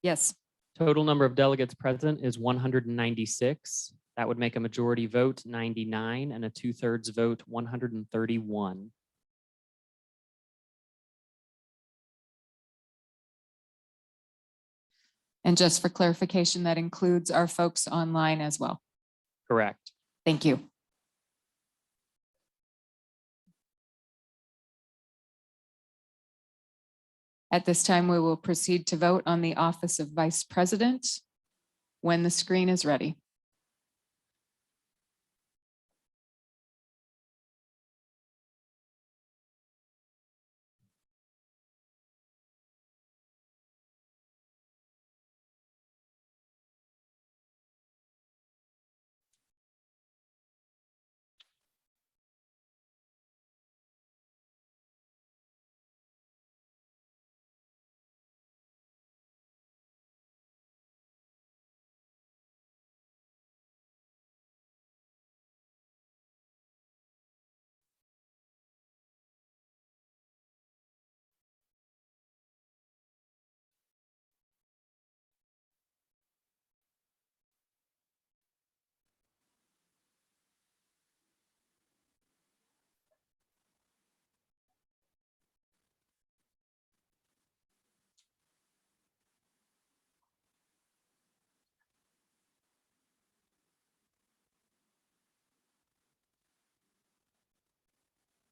Yes. total number of delegates present is 196. That would make a majority vote 99 and a 2/3 vote 131. And just for clarification, that includes our folks online as well. Correct. Thank you. At this time, we will proceed to vote on the office of Vice President when the screen is ready.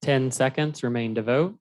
Ten seconds remain to vote.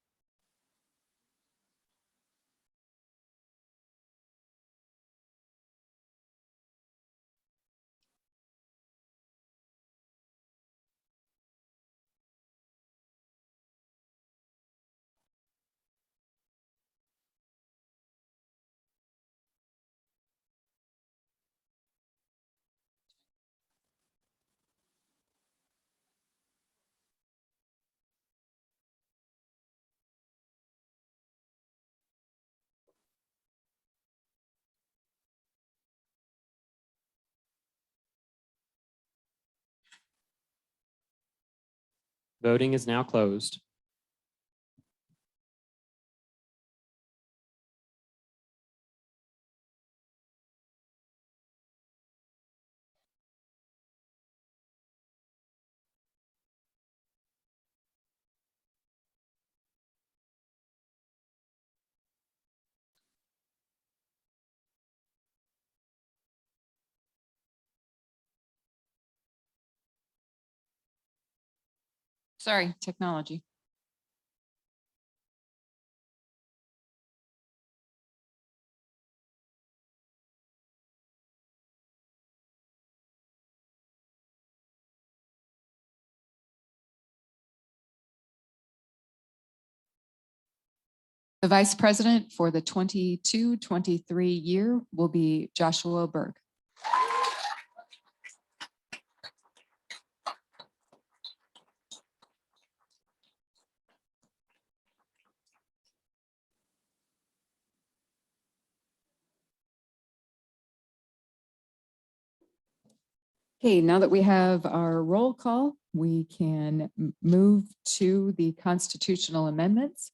Voting is now closed. Sorry, technology. The vice president for the 22-23 year will be Joshua Berg. Okay, now that we have our roll call, we can move to the constitutional amendments.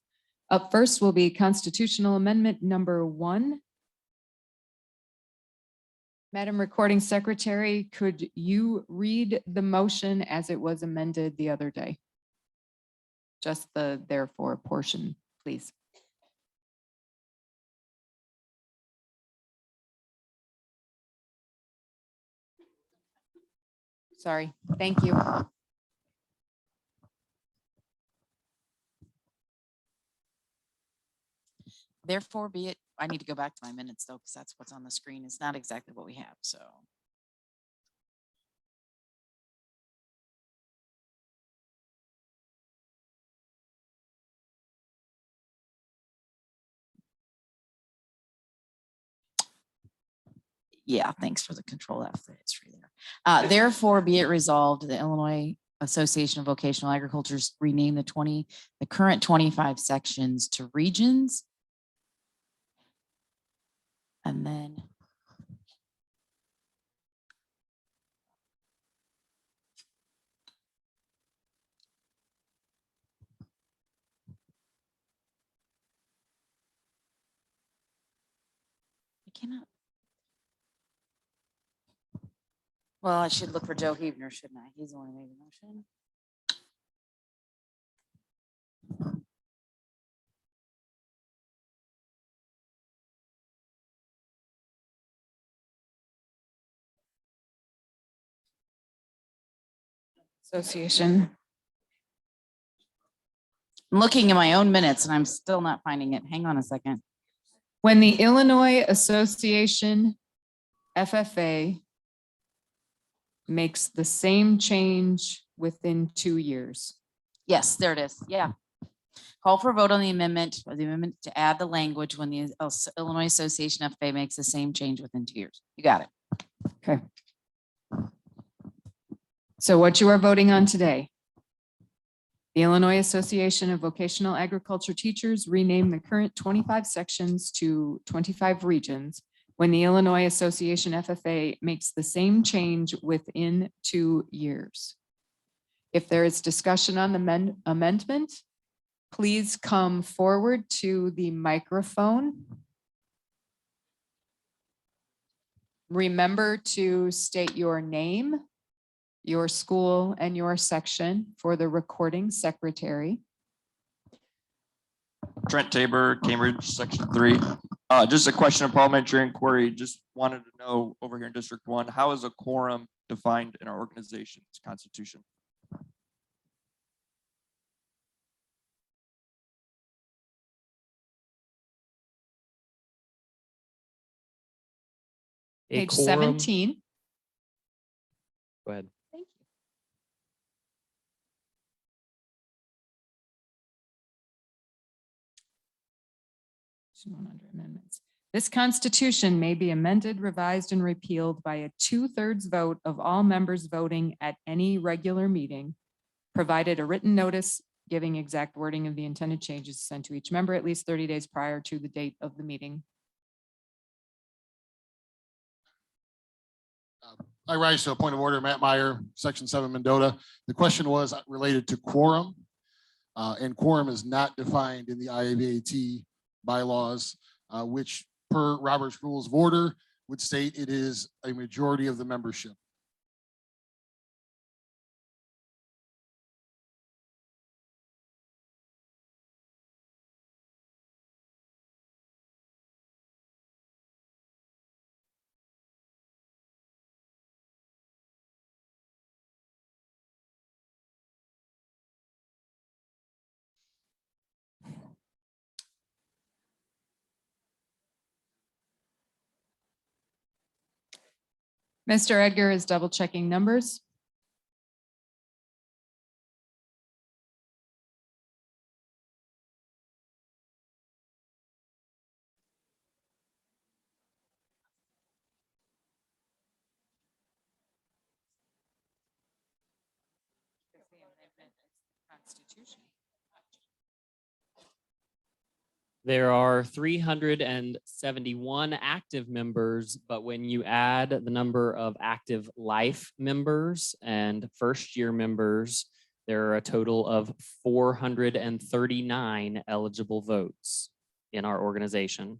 Up first will be constitutional amendment number 1. Madam Recording Secretary, could you read the motion as it was amended the other day? Just the therefore portion, please. Sorry, thank you. Therefore be it, I need to go back to my minutes though, because that's what's on the screen is not exactly what we have, so. Yeah, thanks for the control F for history there. Therefore be it resolved, the Illinois Association of Vocational Agriculturists rename the current 25 sections to regions. And then I cannot. Well, I should look for Joe Hebner, shouldn't I? He's the one who made the motion. Association. I'm looking in my own minutes and I'm still not finding it. Hang on a second. When the Illinois Association FFA makes the same change within 2 years. Yes, there it is. Yeah. Call for a vote on the amendment to add the language when the Illinois Association FFA makes the same change within 2 years. You got it. Okay. So what you are voting on today, the Illinois Association of Vocational Agriculture Teachers renamed the current 25 sections to 25 regions when the Illinois Association FFA makes the same change within 2 years. If there is discussion on the amendment, please come forward to the microphone. Remember to state your name, your school, and your section for the recording secretary. Trent Tabor, Cambridge, Section 3. Just a question of parliamentary inquiry. Just wanted to know over here in District 1, how is a quorum defined in our organization's constitution? Page 17. Go ahead. Thank you. Amendments. This constitution may be amended, revised, and repealed by a 2/3 vote of all members voting at any regular meeting, provided a written notice giving exact wording of the intended changes sent to each member at least 30 days prior to the date of the meeting. I rise to a point of order. Matt Meyer, Section 7, Mendota. The question was related to quorum, and quorum is not defined in the IAVAT bylaws, which per Robert's Rules of Order would state it is a majority of the membership. Mr. Edgar is double checking numbers. There are 371 active members, but when you add the number of active life members and first-year members, there are a total of 439 eligible votes in our organization.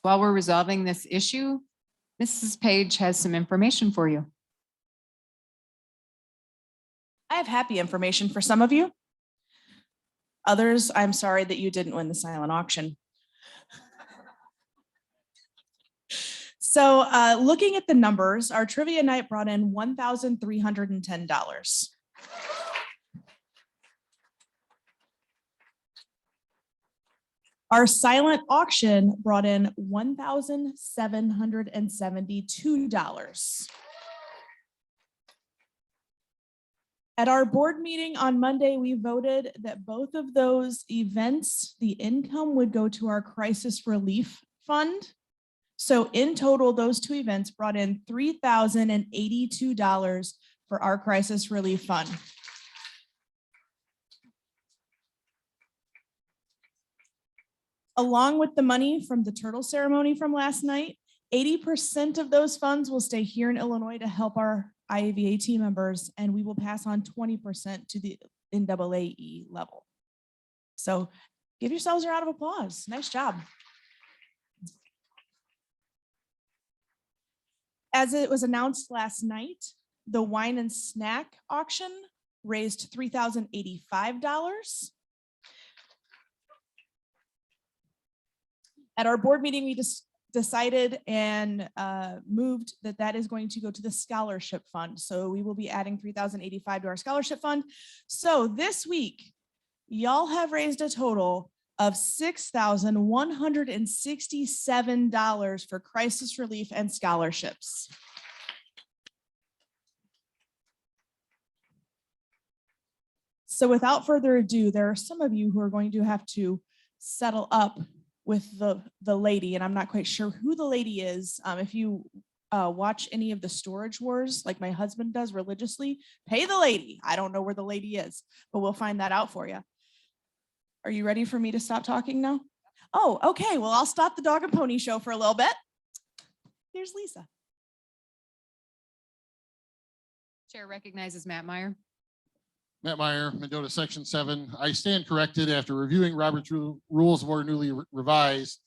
While we're resolving this issue, Mrs. Page has some information for you. I have happy information for some of you. Others, I'm sorry that you didn't win the silent auction. So looking at the numbers, our trivia night brought in $1,310. Our silent auction brought in $1,772. At our board meeting on Monday, we voted that both of those events, the income would go to our crisis relief fund. So in total, those two events brought in $3,082 for our crisis relief fund. Along with the money from the turtle ceremony from last night, 80% of those funds will stay here in Illinois to help our IAVAT members, and we will pass on 20% to the NAAE level. So give yourselves a round of applause. Nice job. As it was announced last night, the wine and snack auction raised $3,085. At our board meeting, we just decided and moved that that is going to go to the scholarship fund. So we will be adding $3,085 to our scholarship fund. So this week, y'all have raised a total of $6,167 for crisis relief and scholarships. So without further ado, there are some of you who are going to have to settle up with the lady, and I'm not quite sure who the lady is. If you watch any of the Storage Wars, like my husband does religiously, pay the lady. I don't know where the lady is, but we'll find that out for you. Are you ready for me to stop talking now? Oh, okay. Well, I'll stop the dog and pony show for a little bit. Here's Lisa. Chair recognizes Matt Meyer. Matt Meyer, Mendota, Section 7. I stand corrected after reviewing Robert's Rules of Order newly revised.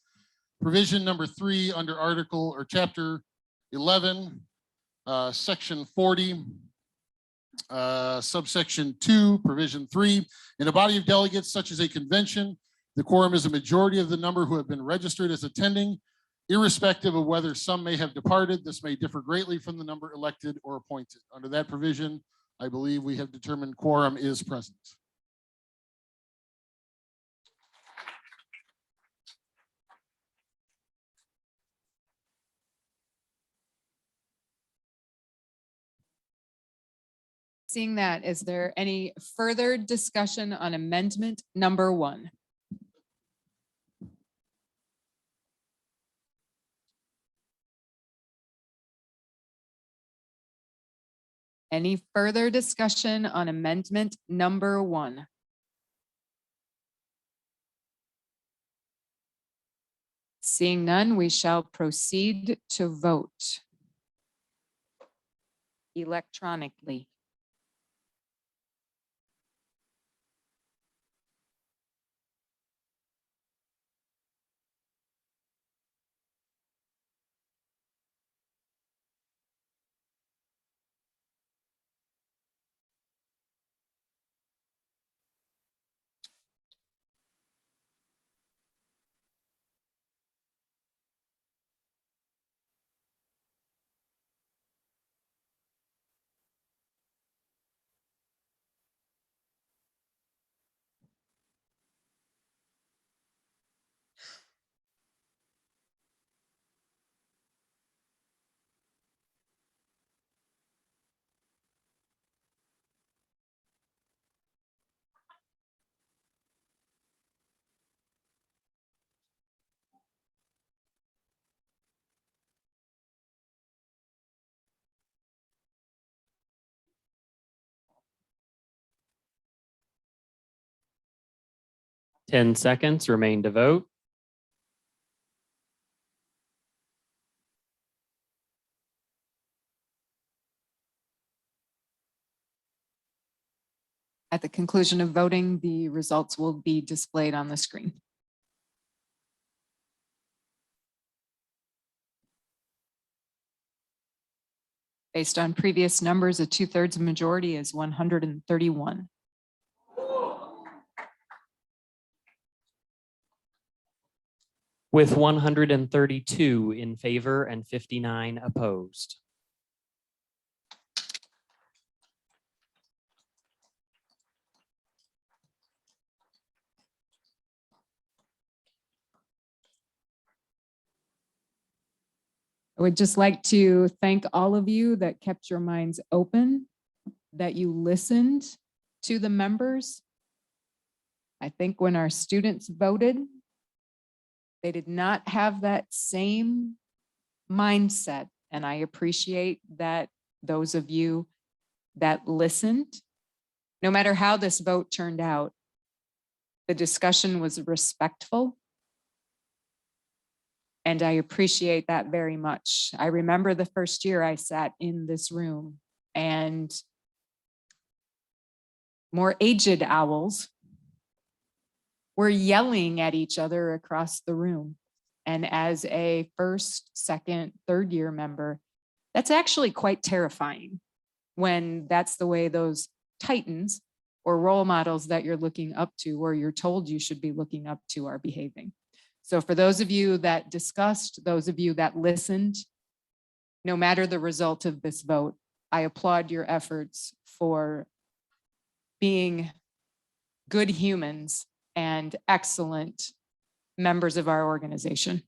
Provision number 3 under Article or Chapter 11, Section 40, subsection 2, Provision 3. In a body of delegates such as a convention, the quorum is a majority of the number who have been registered as attending, irrespective of whether some may have departed. This may differ greatly from the number elected or appointed. Under that provision, I believe we have determined quorum is present. Seeing that, is there any further discussion on amendment number 1? Any further discussion on amendment number 1? Seeing none, we shall proceed to vote electronically. Ten seconds remain to vote. At the conclusion of voting, the results will be displayed on the screen. Based on previous numbers, a 2/3 majority is 131. With 132 in favor and 59 opposed. I would just like to thank all of you that kept your minds open, that you listened to the members. I think when our students voted, they did not have that same mindset. And I appreciate that those of you that listened, no matter how this vote turned out, the discussion was respectful. And I appreciate that very much. I remember the first year I sat in this room and more aged owls were yelling at each other across the room. And as a first, second, third year member, that's actually quite terrifying when that's the way those titans or role models that you're looking up to or you're told you should be looking up to are behaving. So for those of you that discussed, those of you that listened, no matter the result of this vote, I applaud your efforts for being good humans and excellent members of our organization.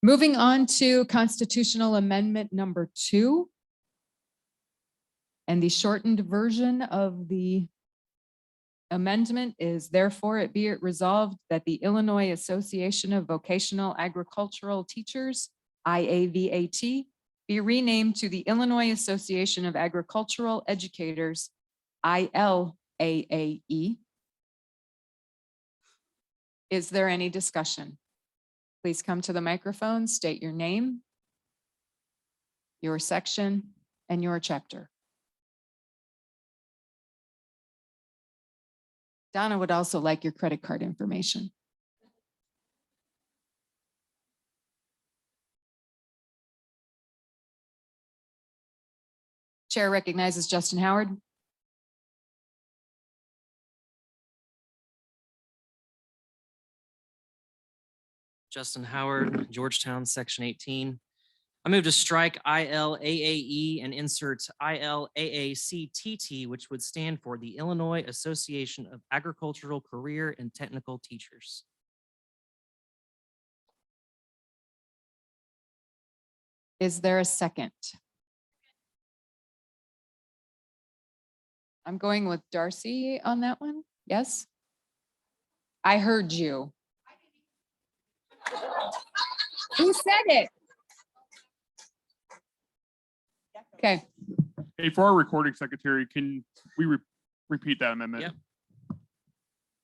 Moving on to constitutional amendment number 2. And the shortened version of the amendment is, therefore it be it resolved that the Illinois Association of Vocational Agricultural Teachers, IAVAT, be renamed to the Illinois Association of Agricultural Educators, ILAAE. Is there any discussion? Please come to the microphone, state your name, your section, and your chapter. Donna would also like your credit card information. Chair recognizes Justin Howard. Justin Howard, Georgetown, Section 18. I move to strike ILAAE and insert ILAACTT, which would stand for the Illinois Association of Agricultural Career and Technical Teachers. Is there a second? I'm going with Darcy on that one. Yes? I heard you. Who said it? Okay. Hey, for our recording secretary, can we repeat that amendment? Yep.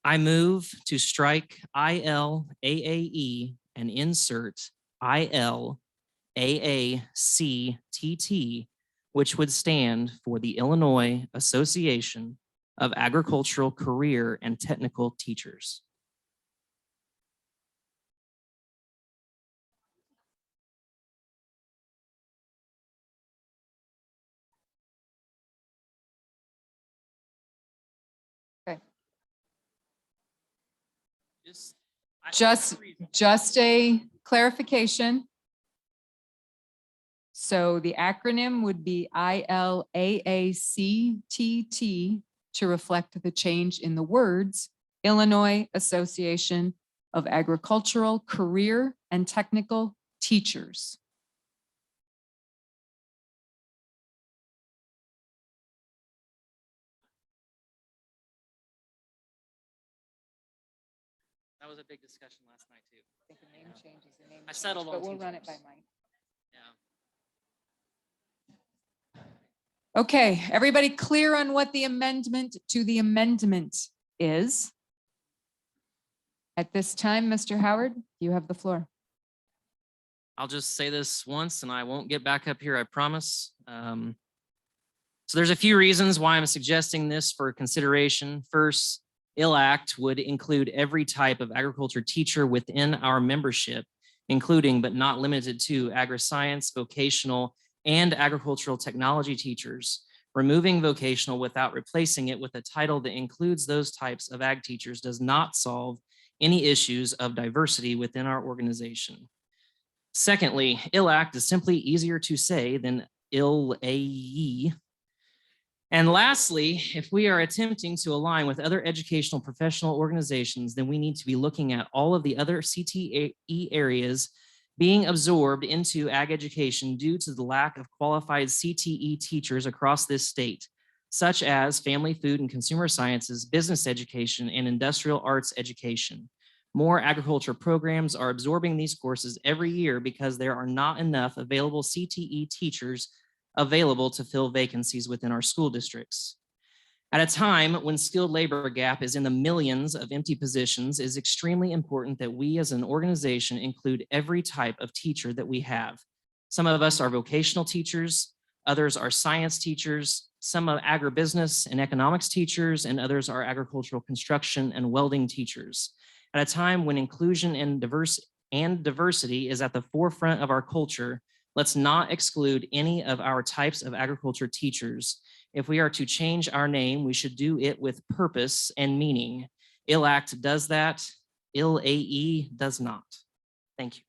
I move to strike ILAAE and insert ILAACTT, which would stand for the Illinois Association of Agricultural Career and Technical Teachers. Okay. Just a clarification. So the acronym would be ILAACTT to reflect the change in the words Illinois Association of Agricultural Career and Technical Teachers. That was a big discussion last night too. I settled on But we'll teachers. run it by Mike. Yeah. Okay, everybody clear on what the amendment to the amendment is? At this time, Mr. Howard, you have the floor. I'll just say this once and I won't get back up here, I promise. So there's a few reasons why I'm suggesting this for consideration. First, ILACT would include every type of agriculture teacher within our membership, including but not limited to agri-science, vocational, and agricultural technology teachers. Removing vocational without replacing it with a title that includes those types of ag teachers does not solve any issues of diversity within our organization. Secondly, ILACT is simply easier to say than ILAE. And lastly, if we are attempting to align with other educational professional organizations, then we need to be looking at all of the other CTE areas being absorbed into ag education due to the lack of qualified CTE teachers across this state, such as family, food, and consumer sciences, business education, and industrial arts education. More agriculture programs are absorbing these courses every year because there are not enough available CTE teachers available to fill vacancies within our school districts. At a time when skilled labor gap is in the millions of empty positions, it is extremely important that we as an organization include every type of teacher that we have. Some of us are vocational teachers, others are science teachers, some are agribusiness and economics teachers, and others are agricultural construction and welding teachers. At a time when inclusion and diversity is at the forefront of our culture, let's not exclude any of our types of agriculture teachers. If we are to change our name, we should do it with purpose and meaning. ILACT does that, ILAE does not. Thank you.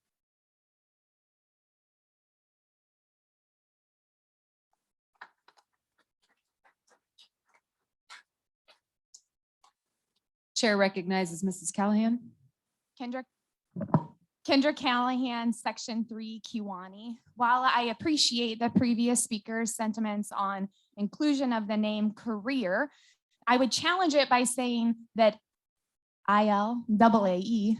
Chair recognizes Mrs. Callahan. Kendra Callahan, Section 3, Kiwani. While I appreciate the previous speaker's sentiments on inclusion of the name career, I would challenge it by saying that ILAAE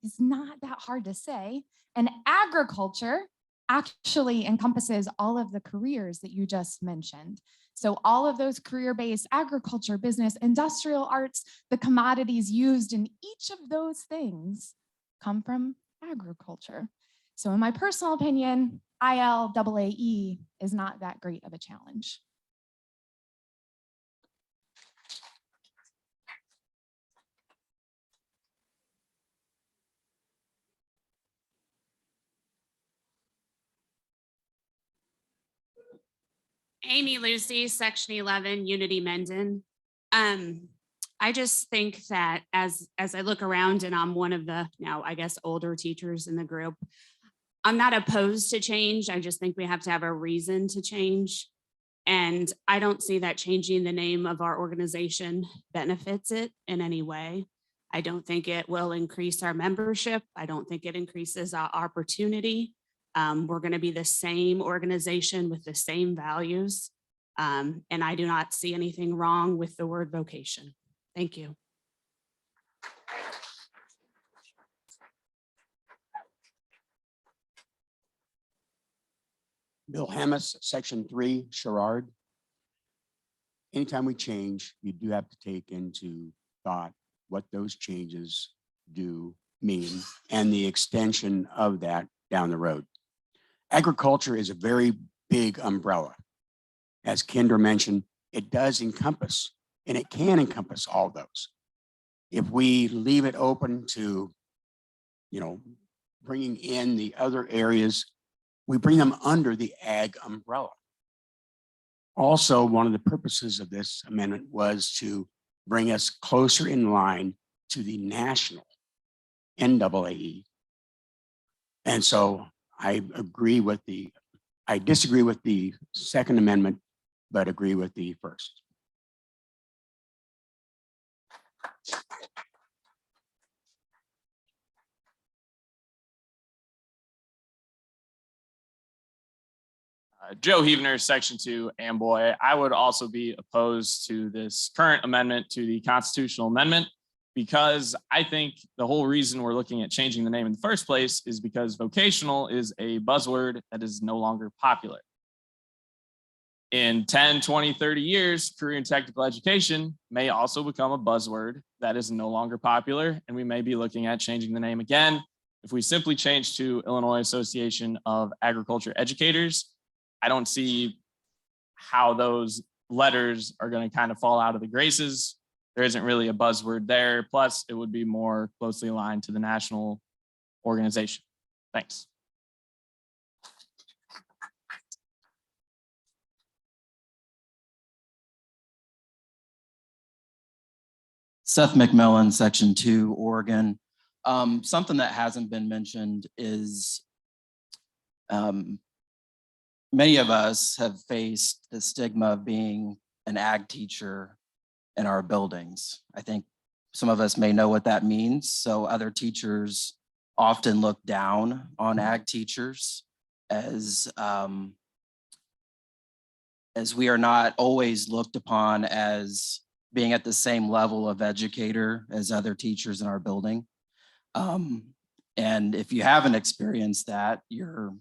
is not that hard to say. And agriculture actually encompasses all of the careers that you just mentioned. So all of those career-based agriculture, business, industrial arts, the commodities used in each of those things come from agriculture. So in my personal opinion, ILAAE is not that great of a challenge. Amy Lucy, Section 11, Unity Mendon. I just think that as I look around and I'm one of the now, I guess, older teachers in the group, I'm not opposed to change. I just think we have to have a reason to change. And I don't see that changing the name of our organization benefits it in any way. I don't think it will increase our membership. I don't think it increases our opportunity. We're going to be the same organization with the same values. And I do not see anything wrong with the word vocation. Thank you. Bill Hammis, Section 3, Sherrard. Anytime we change, you do have to take into thought what those changes do mean and the extension of that down the road. Agriculture is a very big umbrella. As Kendra mentioned, it does encompass, and it can encompass all those. If we leave it open to, bringing in the other areas, we bring them under the ag umbrella. Also, one of the purposes of this amendment was to bring us closer in line to the national NAAE. And so I disagree with the second amendment, but agree with the first. Joe Heavener, Section 2, Amboy. I would also be opposed to this current amendment to the constitutional amendment because I think the whole reason we're looking at changing the name in the first place is because vocational is a buzzword that is no longer popular. In 10, 20, 30 years, career and technical education may also become a buzzword that is no longer popular, and we may be looking at changing the name again. If we simply change to Illinois Association of Agriculture Educators, I don't see how those letters are going to kind of fall out of the graces. There isn't really a buzzword there. Plus, it would be more closely aligned to the national organization. Thanks. Seth McMillan, Section 2, Oregon. Something that hasn't been mentioned is many of us have faced the stigma of being an ag teacher in our buildings. I think some of us may know what that means. So other teachers often look down on ag teachers as we are not always looked upon as being at the same level of educator as other teachers in our building. And if you haven't experienced that, you're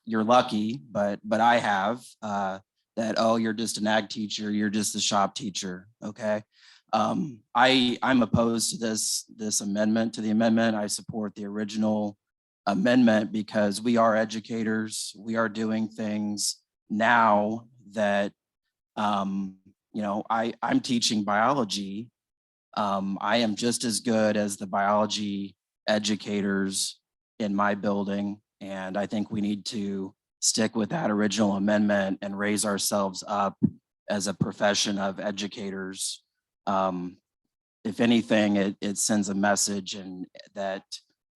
lucky, but I have that, oh, you're just an ag teacher, you're just a shop teacher, okay? I'm opposed to this amendment to the amendment. I support the original amendment because we are educators. We are doing things now that, I'm teaching biology. I am just as good as the biology educators in my building. And I think we need to stick with that original amendment and raise ourselves up as a profession of educators. If anything, it sends a message and that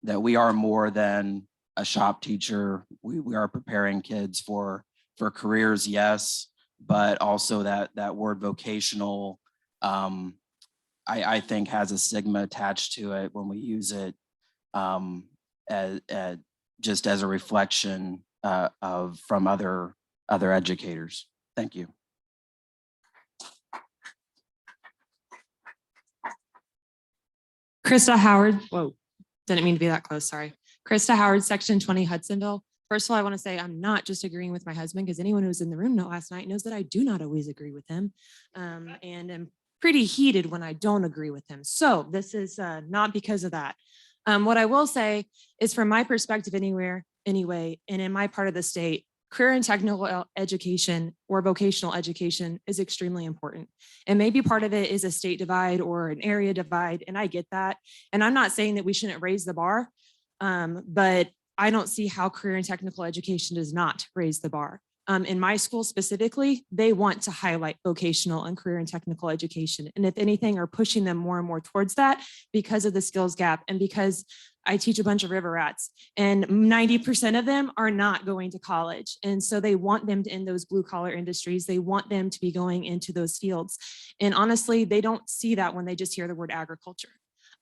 we are more than a shop teacher. We are preparing kids for careers, yes, but also that word vocational, I think has a stigma attached to it when we use it just as a reflection from other educators. Thank you. Krista Howard. Whoa, didn't mean to be that close. Sorry. Krista Howard, Section 20, Hudsonville. First of all, I want to say I'm not just agreeing with my husband, because anyone who was in the room last night knows that I do not always agree with him, and I'm pretty heated when I don't agree with him. So this is not because of that. What I will say is, from my perspective anyway, and in my part of the state, career and technical education or vocational education is extremely important. And maybe part of it is a state divide or an area divide, and I get that. And I'm not saying that we shouldn't raise the bar, but I don't see how career and technical education does not raise the bar. in my school specifically, they want to highlight vocational and career and technical education. And if anything, are pushing them more and more towards that because of the skills gap and because I teach a bunch of river rats and 90% of them are not going to college. And so they want them to in those blue collar industries. They want them to be going into those fields. And honestly, they don't see that when they just hear the word agriculture.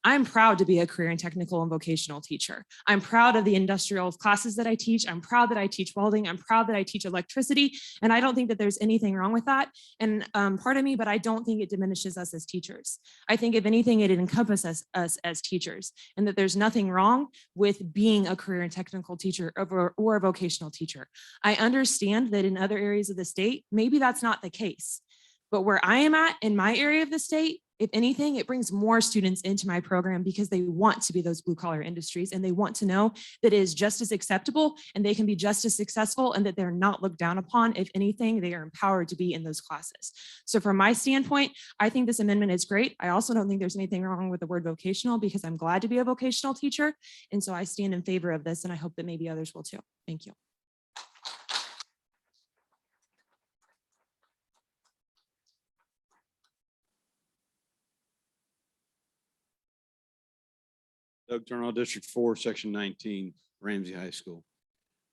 I'm proud to be a career and technical and vocational teacher. I'm proud of the industrial classes that I teach. I'm proud that I teach welding. I'm proud that I teach electricity. And I don't think that there's anything wrong with that. And pardon me, but I don't think it diminishes us as teachers. I think if anything, it encompasses us as teachers and that there's nothing wrong with being a career and technical teacher or a vocational teacher. I understand that in other areas of the state, maybe that's not the case. But where I am at in my area of the state, if anything, it brings more students into my program because they want to be those blue collar industries and they want to know that it is just as acceptable and they can be just as successful and that they're not looked down upon. If anything, they are empowered to be in those classes. So from my standpoint, I think this amendment is great. I also don't think there's anything wrong with the word vocational because I'm glad to be a vocational teacher. And so I stand in favor of this and I hope that maybe others will too. Thank you. Doug Turnow, District 4, Section 19, Ramsey High School.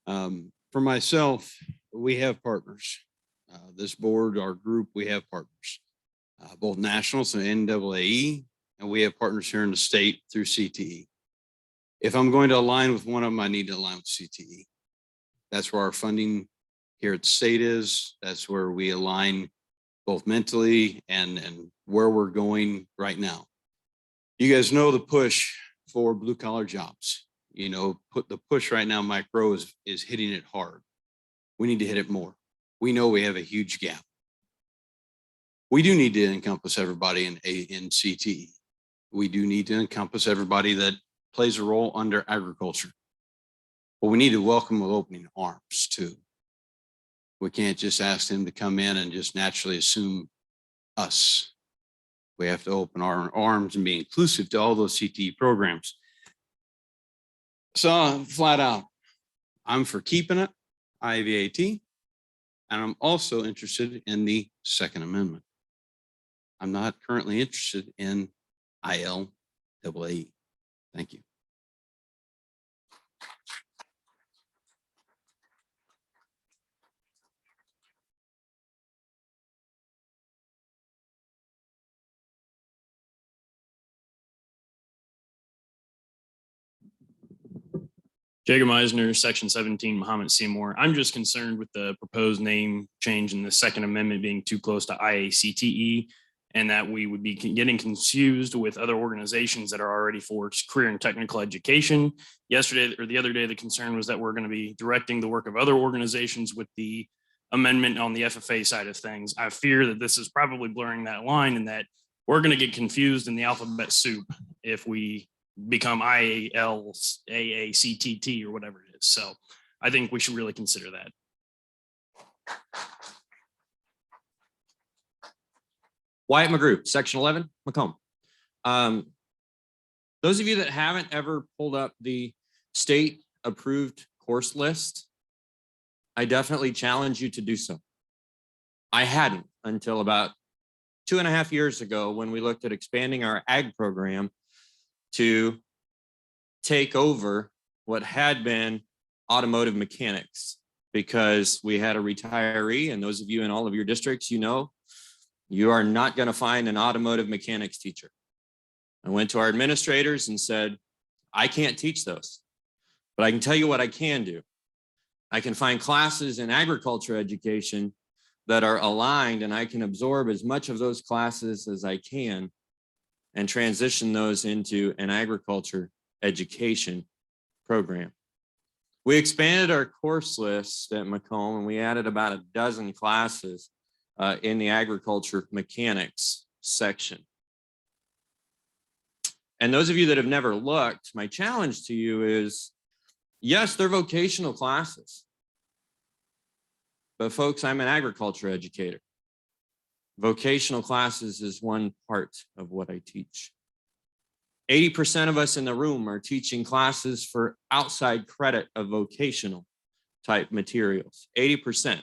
For myself, we have partners. This board, our group, we have partners, both national, so NAAE, and we have partners here in the state through CTE. If I'm going to align with one of them, I need to align with CTE. That's where our funding here at the state is. That's where we align both mentally and where we're going right now. You guys know the push for blue collar jobs. You know, put the push right now, Mike Rowe is hitting it hard. We need to hit it more. We know we have a huge gap. We do need to encompass everybody in CTE. We do need to encompass everybody that plays a role under agriculture. But we need to welcome with opening arms too. We can't just ask them to come in and just naturally assume us. We have to open our arms and be inclusive to all those CTE programs. So flat out, I'm for keeping it, IAVAT, and I'm also interested in the Second Amendment. I'm not currently interested in ILAA. Thank you. Jacob Eisner, Section 17, Muhammad Seymour. I'm just concerned with the proposed name change in the Second Amendment being too close to IACTE and that we would be getting confused with other organizations that are already for career and technical education. Yesterday or the other day, the concern was that we're going to be directing the work of other organizations with the amendment on the FFA side of things. I fear that this is probably blurring that line and that we're going to get confused in the alphabet soup if we become IALAACTT or whatever it is. So I think we should really consider that. Wyatt McGrew, Section 11, Macomb. Those of you that haven't ever pulled up the state approved course list, I definitely challenge you to do so. I hadn't until about 2.5 years ago when we looked at expanding our ag program to take over what had been automotive mechanics, because we had a retiree, and those of you in all of your districts, you know, you are not going to find an automotive mechanics teacher. I went to our administrators and said, I can't teach those, but I can tell you what I can do. I can find classes in agriculture education that are aligned, and I can absorb as much of those classes as I can and transition those into an agriculture education program. We expanded our course list at Macomb and we added about 12 classes in the agriculture mechanics section. And those of you that have never looked, my challenge to you is, yes, they're vocational classes, but folks, I'm an agriculture educator. Vocational classes is one part of what I teach. 80% of us in the room are teaching classes for outside credit of vocational type materials, 80%.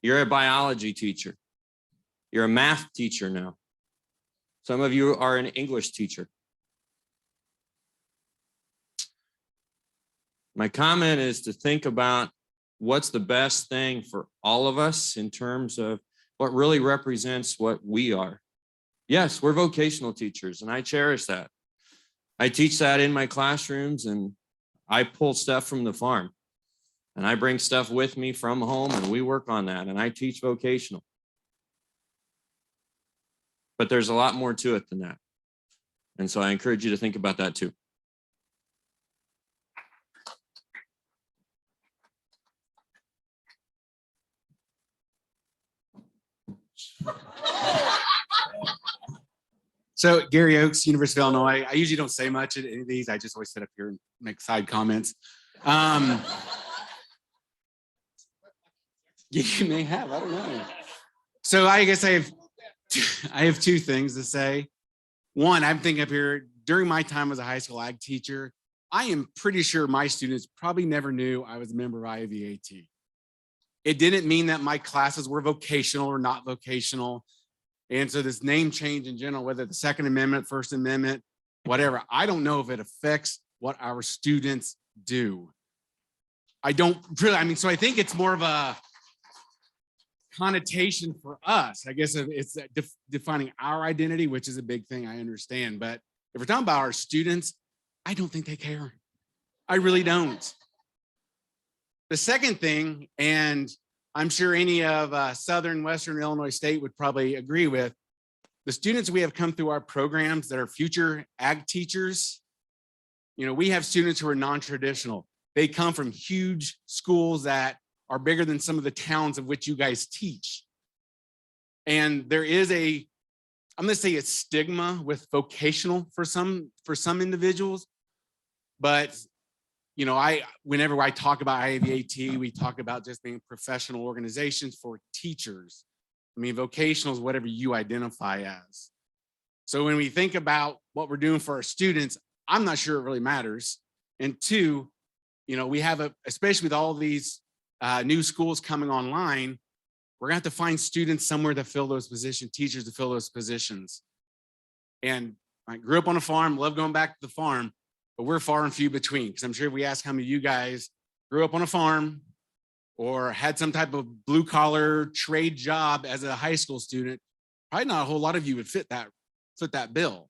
You're a biology teacher. You're a math teacher now. Some of you are an English teacher. My comment is to think about what's the best thing for all of us in terms of what really represents what we are. Yes, we're vocational teachers, and I cherish that. I teach that in my classrooms, and I pull stuff from the farm, and I bring stuff with me from home, and we work on that, and I teach vocational. But there's a lot more to it than that. And so I encourage you to think about that too. So Gary Oakes, University of Illinois. I usually don't say much at any of these. I just always sit up here and make side comments. You may have, I don't know. So I guess I have two things to say. One, I'm thinking up here, during my time as a high school ag teacher, I am pretty sure my students probably never knew I was a member of IAVAT. It didn't mean that my classes were vocational or not vocational. And so this name change in general, whether the Second Amendment, First Amendment, whatever, I don't know if it affects what our students do. I don't really, so I think it's more of a connotation for us. I guess it's defining our identity, which is a big thing, I understand. But if we're talking about our students, I don't think they care. I really don't. The second thing, and I'm sure any of Southern, Western Illinois State would probably agree with, the students we have come through our programs that are future ag teachers, we have students who are non-traditional. They come from huge schools that are bigger than some of the towns of which you guys teach. And there is I'm gonna say a stigma with vocational for some individuals, but whenever I talk about IAVAT, we talk about just being professional organizations for teachers. Vocational is whatever you identify as. So when we think about what we're doing for our students, I'm not sure it really matters. And two, we have especially with all these new schools coming online, we're gonna have to find students somewhere to fill those positions, teachers to fill those positions. And I grew up on a farm, love going back to the farm, but we're far and few between, because I'm sure if we ask how many of you guys grew up on a farm or had some type of blue collar trade job as a high school student, probably not a whole lot of you would fit that bill.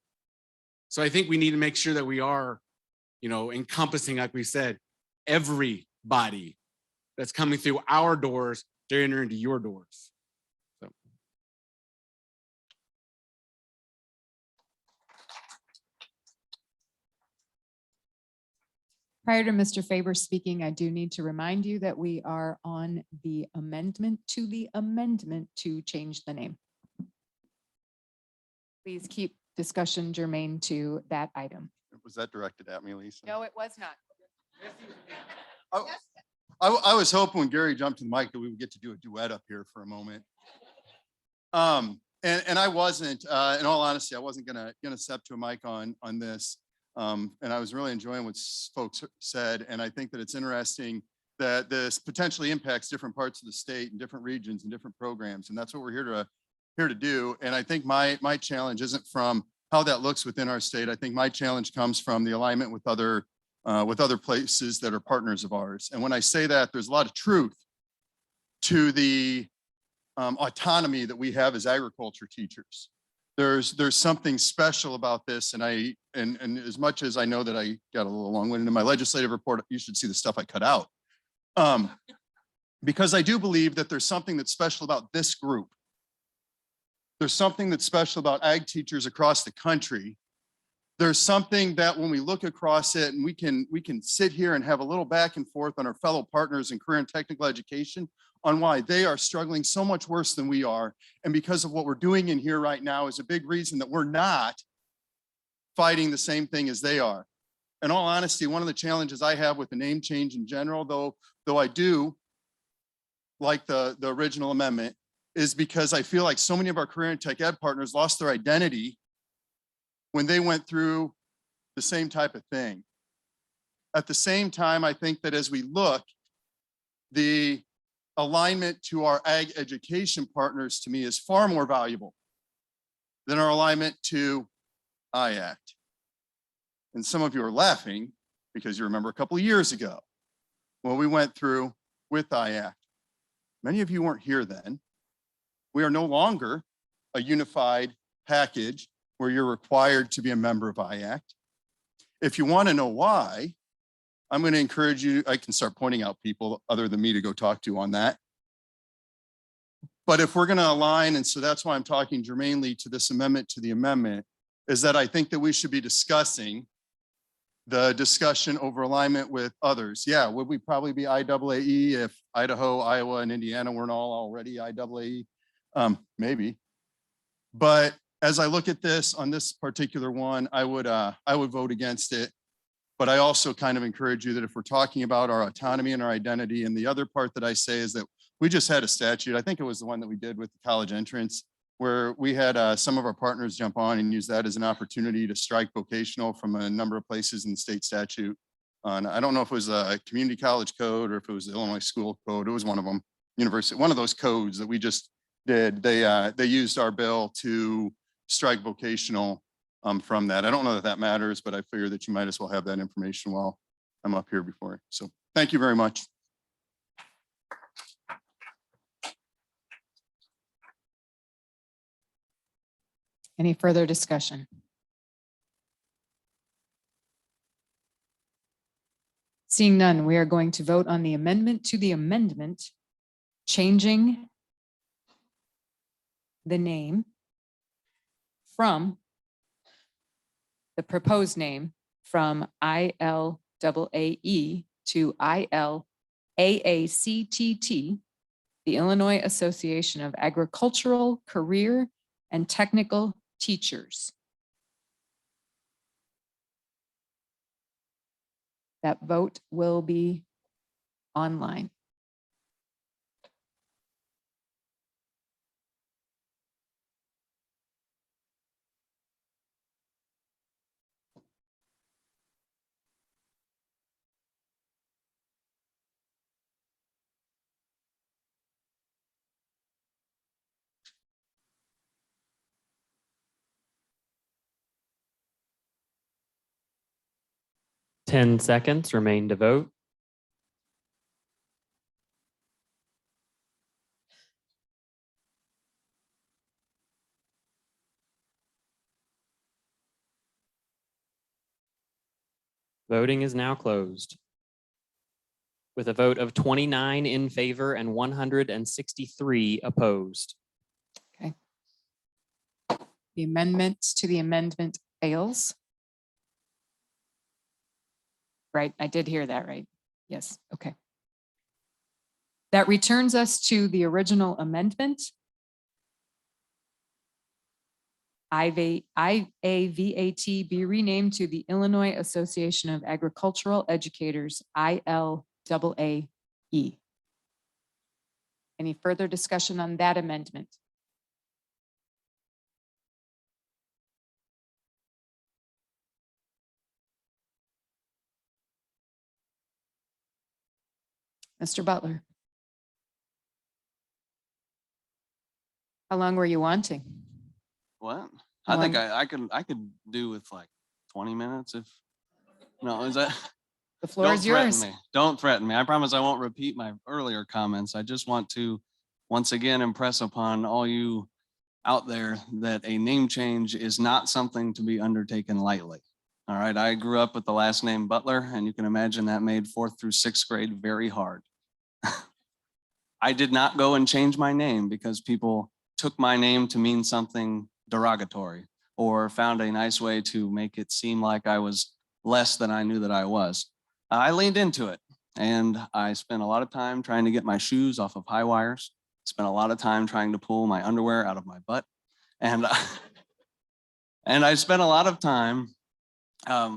So I think we need to make sure that we are, encompassing, like we said, everybody that's coming through our doors to enter into your doors. So. Prior to Mr. Faber speaking, I do need to remind you that we are on the amendment to change the name. Please keep discussion germane to that item. Was that directed at me, Lisa? No, it was not. I was hoping when Gary jumped to the mic that we would get to do a duet up here for a moment. And I wasn't, in all honesty, I wasn't gonna step to a mic on this. And I was really enjoying what folks said. And I think that it's interesting that this potentially impacts different parts of the state and different regions and different programs. And that's what we're here to do. And I think my challenge isn't from how that looks within our state. I think my challenge comes from the alignment with other places that are partners of ours. And when I say that, there's a lot of truth to the autonomy that we have as agriculture teachers. There's something special about this. And as much as I know that I got a little long-winded in my legislative report, you should see the stuff I cut out. Because I do believe that there's something that's special about this group. There's something that's special about ag teachers across the country. There's something that when we look across it, and we can sit here and have a little back and forth on our fellow partners in career and technical education on why they are struggling so much worse than we are. And because of what we're doing in here right now is a big reason that we're not fighting the same thing as they are. In all honesty, one of the challenges I have with the name change in general, though I do like the original amendment, is because I feel like so many of our career and tech ed partners lost their identity when they went through the same type of thing. At the same time, I think that as we look, the alignment to our ag education partners to me is far more valuable than our alignment to IAVAT. And some of you are laughing because you remember a couple of years ago what we went through with IAVAT. Many of you weren't here then. We are no longer a unified package where you're required to be a member of IAVAT. If you want to know why, I'm going to encourage you, I can start pointing out people other than me to go talk to on that. But if we're going to align, and so that's why I'm talking germanely to this amendment to the amendment, is that I think that we should be discussing the discussion over alignment with others. Yeah, would we probably be IAAE if Idaho, Iowa, and Indiana weren't all already IAAE? Maybe. But as I look at this on this particular one, I would vote against it. But I also kind of encourage you that if we're talking about our autonomy and our identity, and the other part that I say is that we just had a statute, I think it was the one that we did with the college entrance, where we had some of our partners jump on and use that as an opportunity to strike vocational from a number of places in the state statute. And I don't know if it was a community college code or if it was the Illinois school code. It was one of them, university, one of those codes that we just did. They used our bill to strike vocational from that. I don't know that that matters, but I figure that you might as well have that information while I'm up here before. So thank you very much. Any further discussion? Seeing none, we are going to vote on the amendment to the amendment, changing the name from the proposed name from ILAAE to ILAACTT, the Illinois Association of Agricultural, Career, and Technical Teachers. That vote will be online. Ten seconds remain to vote. Voting is now closed. With a vote of 29 in favor and 163 opposed. Okay. The amendment to the amendment fails. Right, I did hear that, right? Yes, okay. That returns us to the original amendment. IAVAT be renamed to the Illinois Association of Agricultural Educators, ILAAE. Any further discussion on that amendment? Mr. Butler. How long were you wanting? What? How I think long- I could do with like 20 minutes if, no, is that? The floor Don't is threaten yours. me. Don't threaten me. I promise I won't repeat my earlier comments. I just want to once again impress upon all you out there that a name change is not something to be undertaken lightly. All right. I grew up with the last name Butler, and you can imagine that made 4th through 6th grade very hard. I did not go and change my name because people took my name to mean something derogatory or found a nice way to make it seem like I was less than I knew that I was. I leaned into it, and I spent a lot of time trying to get my shoes off of high wires, spent a lot of time trying to pull my underwear out of my butt. And, and I spent a lot of time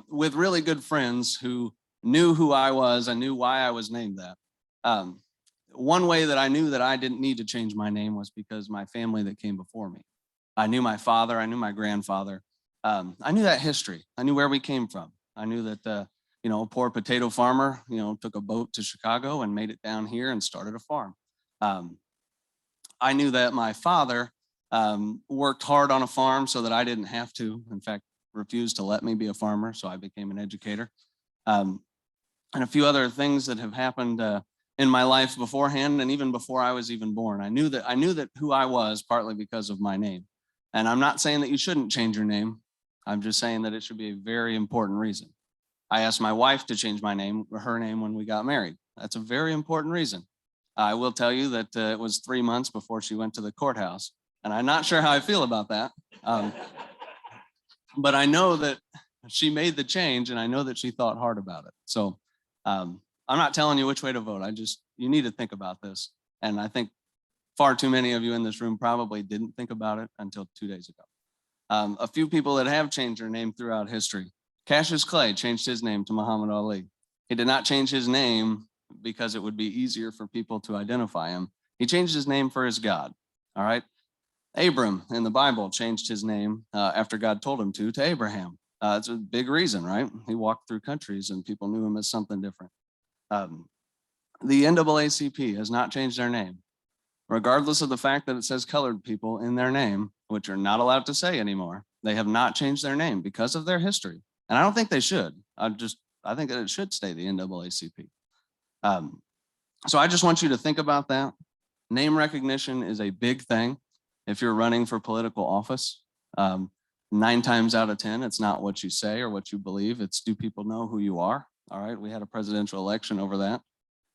with really good friends who knew who I was and knew why I was named that. One way that I knew that I didn't need to change my name was because my family that came before me. I knew my father, I knew my grandfather. I knew that history. I knew where we came from. I knew that, a poor potato farmer, took a boat to Chicago and made it down here and started a farm. I knew that my father worked hard on a farm so that I didn't have to. In fact, refused to let me be a farmer, so I became an educator. And a few other things that have happened in my life beforehand, and even before I was even born. I knew that who I was partly because of my name. And I'm not saying that you shouldn't change your name. I'm just saying that it should be a very important reason. I asked my wife to change my name, or her name, when we got married. That's a very important reason. I will tell you that it was 3 months before she went to the courthouse, and I'm not sure how I feel about that. But I know that she made the change, and I know that she thought hard about it. So I'm not telling you which way to vote. You need to think about this. And I think far too many of you in this room probably didn't think about it until 2 days ago. A few people that have changed their name throughout history. Cassius Clay changed his name to Muhammad Ali. He did not change his name because it would be easier for people to identify him. He changed his name for his God. All right. Abram in the Bible changed his name after God told him to Abraham. It's a big reason, right? He walked through countries and people knew him as something different. The NAACP has not changed their name, regardless of the fact that it says colored people in their name, which are not allowed to say anymore. They have not changed their name because of their history. And I don't think they should. I think that it should stay the NAACP. So I just want you to think about that. Name recognition is a big thing. If you're running for political office, 9 times out of 10, it's not what you say or what you believe. It's, do people know who you are? All right. We had a presidential election over that.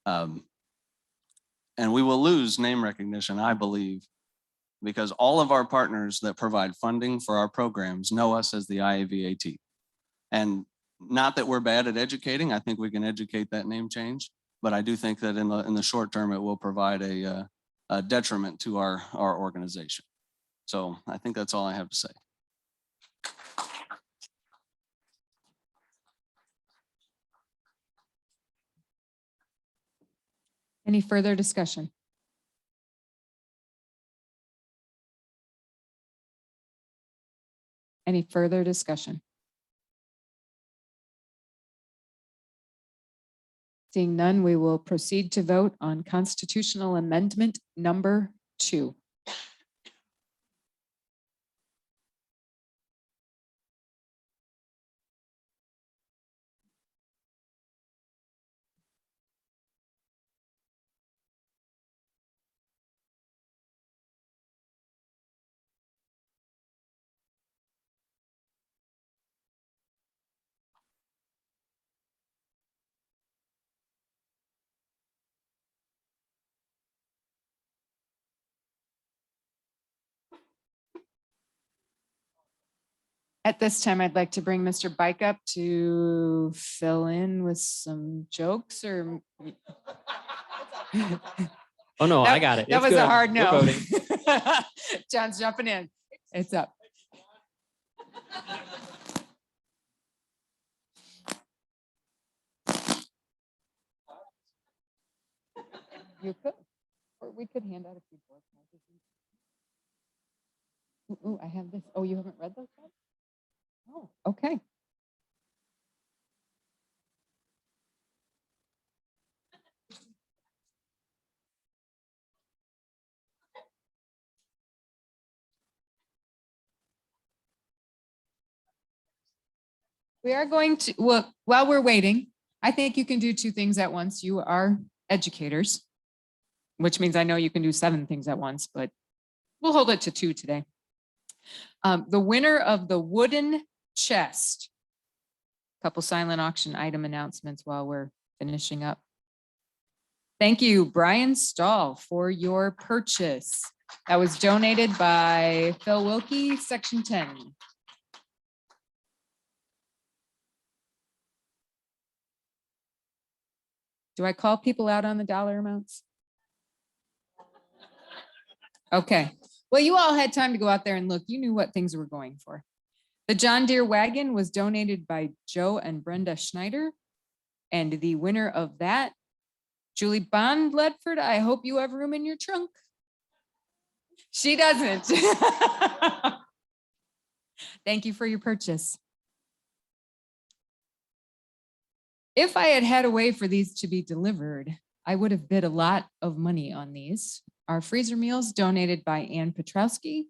And we will lose name recognition, I believe, because all of our partners that provide funding for our programs know us as the IAVAT. And not that we're bad at educating. I think we can educate that name change, but I do think that in the short term, it will provide a detriment to our organization. So I think that's all I have to say. Any further discussion? Any further discussion? Seeing none, we will proceed to vote on constitutional amendment number 2. At this time, I'd like to bring Mr. Bike up to fill in with some jokes or. Oh, no, I got it. That It's was good. a hard We're no. voting. John's jumping in. It's up. You could, or we could hand out a few books. Ooh, I have this. Oh, you haven't read those yet? Oh, okay. We are going to, well, while we're waiting, I think you can do 2 things at once. You are educators, which means I know you can do 7 things at once, but we'll hold it to 2 today. The winner of the wooden chest. Couple silent auction item announcements while we're finishing up. Thank you, Brian Stahl, for your purchase. That was donated by Phil Wilkie, Section 10. Do I call people out on the dollar amounts? Okay. Well, you all had time to go out there and look. You knew what things were going for. The John Deere wagon was donated by Joe and Brenda Schneider. And the winner of that, Julie Bond Ledford, I hope you have room in your trunk. She doesn't. Thank you for your purchase. If I had had a way for these to be delivered, I would have bid a lot of money on these. Our freezer meals donated by Ann Petrowski.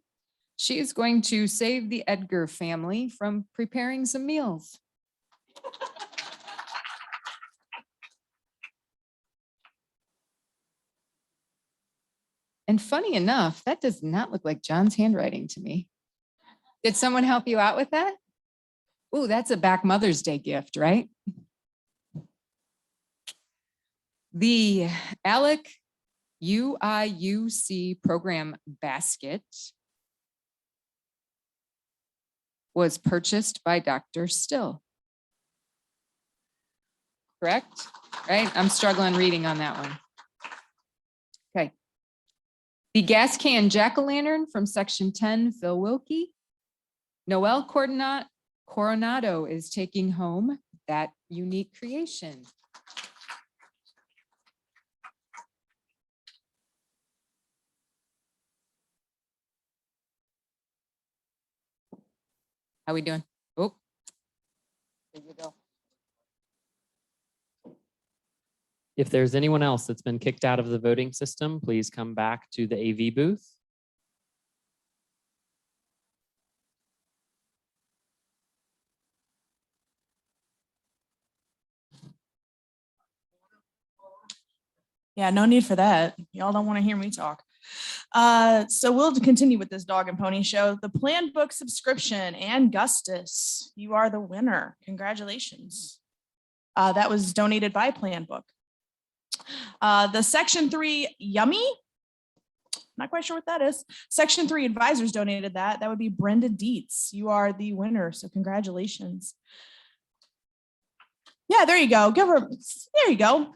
She is going to save the Edgar family from preparing some meals. And funny enough, that does not look like John's handwriting to me. Did someone help you out with that? Ooh, that's a back Mother's Day gift, right? The ALEC UIUC program basket was purchased by Dr. Still. Correct? Right? I'm struggling reading on that one. Okay. The gas can jack-o'-lantern from section 10, Phil Wilkie. Noel Coronado is taking home that unique creation. How we doing? Oh, there you go. If there's anyone else that's been kicked out of the voting system, please come back to the AV booth. Yeah, no need for that. Y'all don't want to hear me talk. So we'll continue with this dog and pony show. The planned book subscription, and Gustus, you are the winner. Congratulations. That was donated by Planned Book. The section 3 Yummy, not quite sure what that is. Section 3 advisors donated that. That would be Brenda Dietz. You are the winner, so congratulations. Yeah, there you go. Give her, there you go.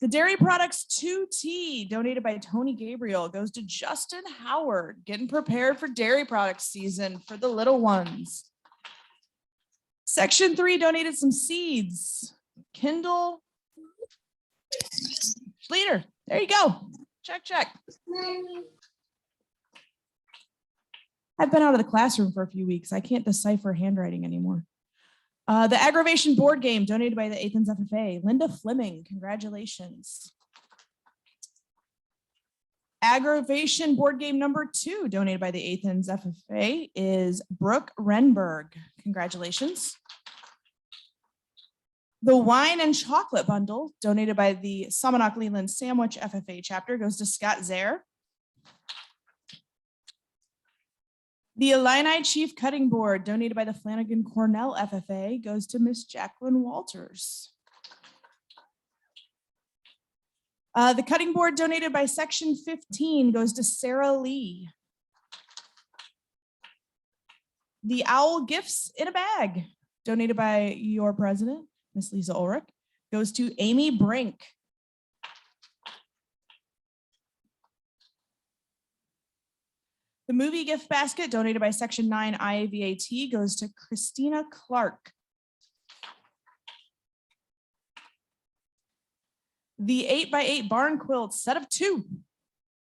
The Dairy Products 2T donated by Tony Gabriel goes to Justin Howard, getting prepared for dairy products season for the little ones. Section 3 donated some seeds. Kindle Schleter, there you go. Check, check. I've been out of the classroom for a few weeks. I can't decipher handwriting anymore. The Aggravation board game donated by the Athens FFA. Linda Fleming, congratulations. Aggravation board game number 2 donated by the Athens FFA is Brooke Renberg. Congratulations. The wine and chocolate bundle donated by the Somonauk Leland Sandwich FFA chapter goes to Scott Zaire. The Illini Chief Cutting Board donated by the Flanagan Cornell FFA goes to Miss Jacqueline Walters. The cutting board donated by Section 15 goes to Sarah Lee. The Owl Gifts in a Bag donated by your president, Miss Lisa Ulrich, goes to Amy Brink. The movie gift basket donated by Section 9 IAVAT goes to Christina Clark. The 8x8 barn quilt set of 2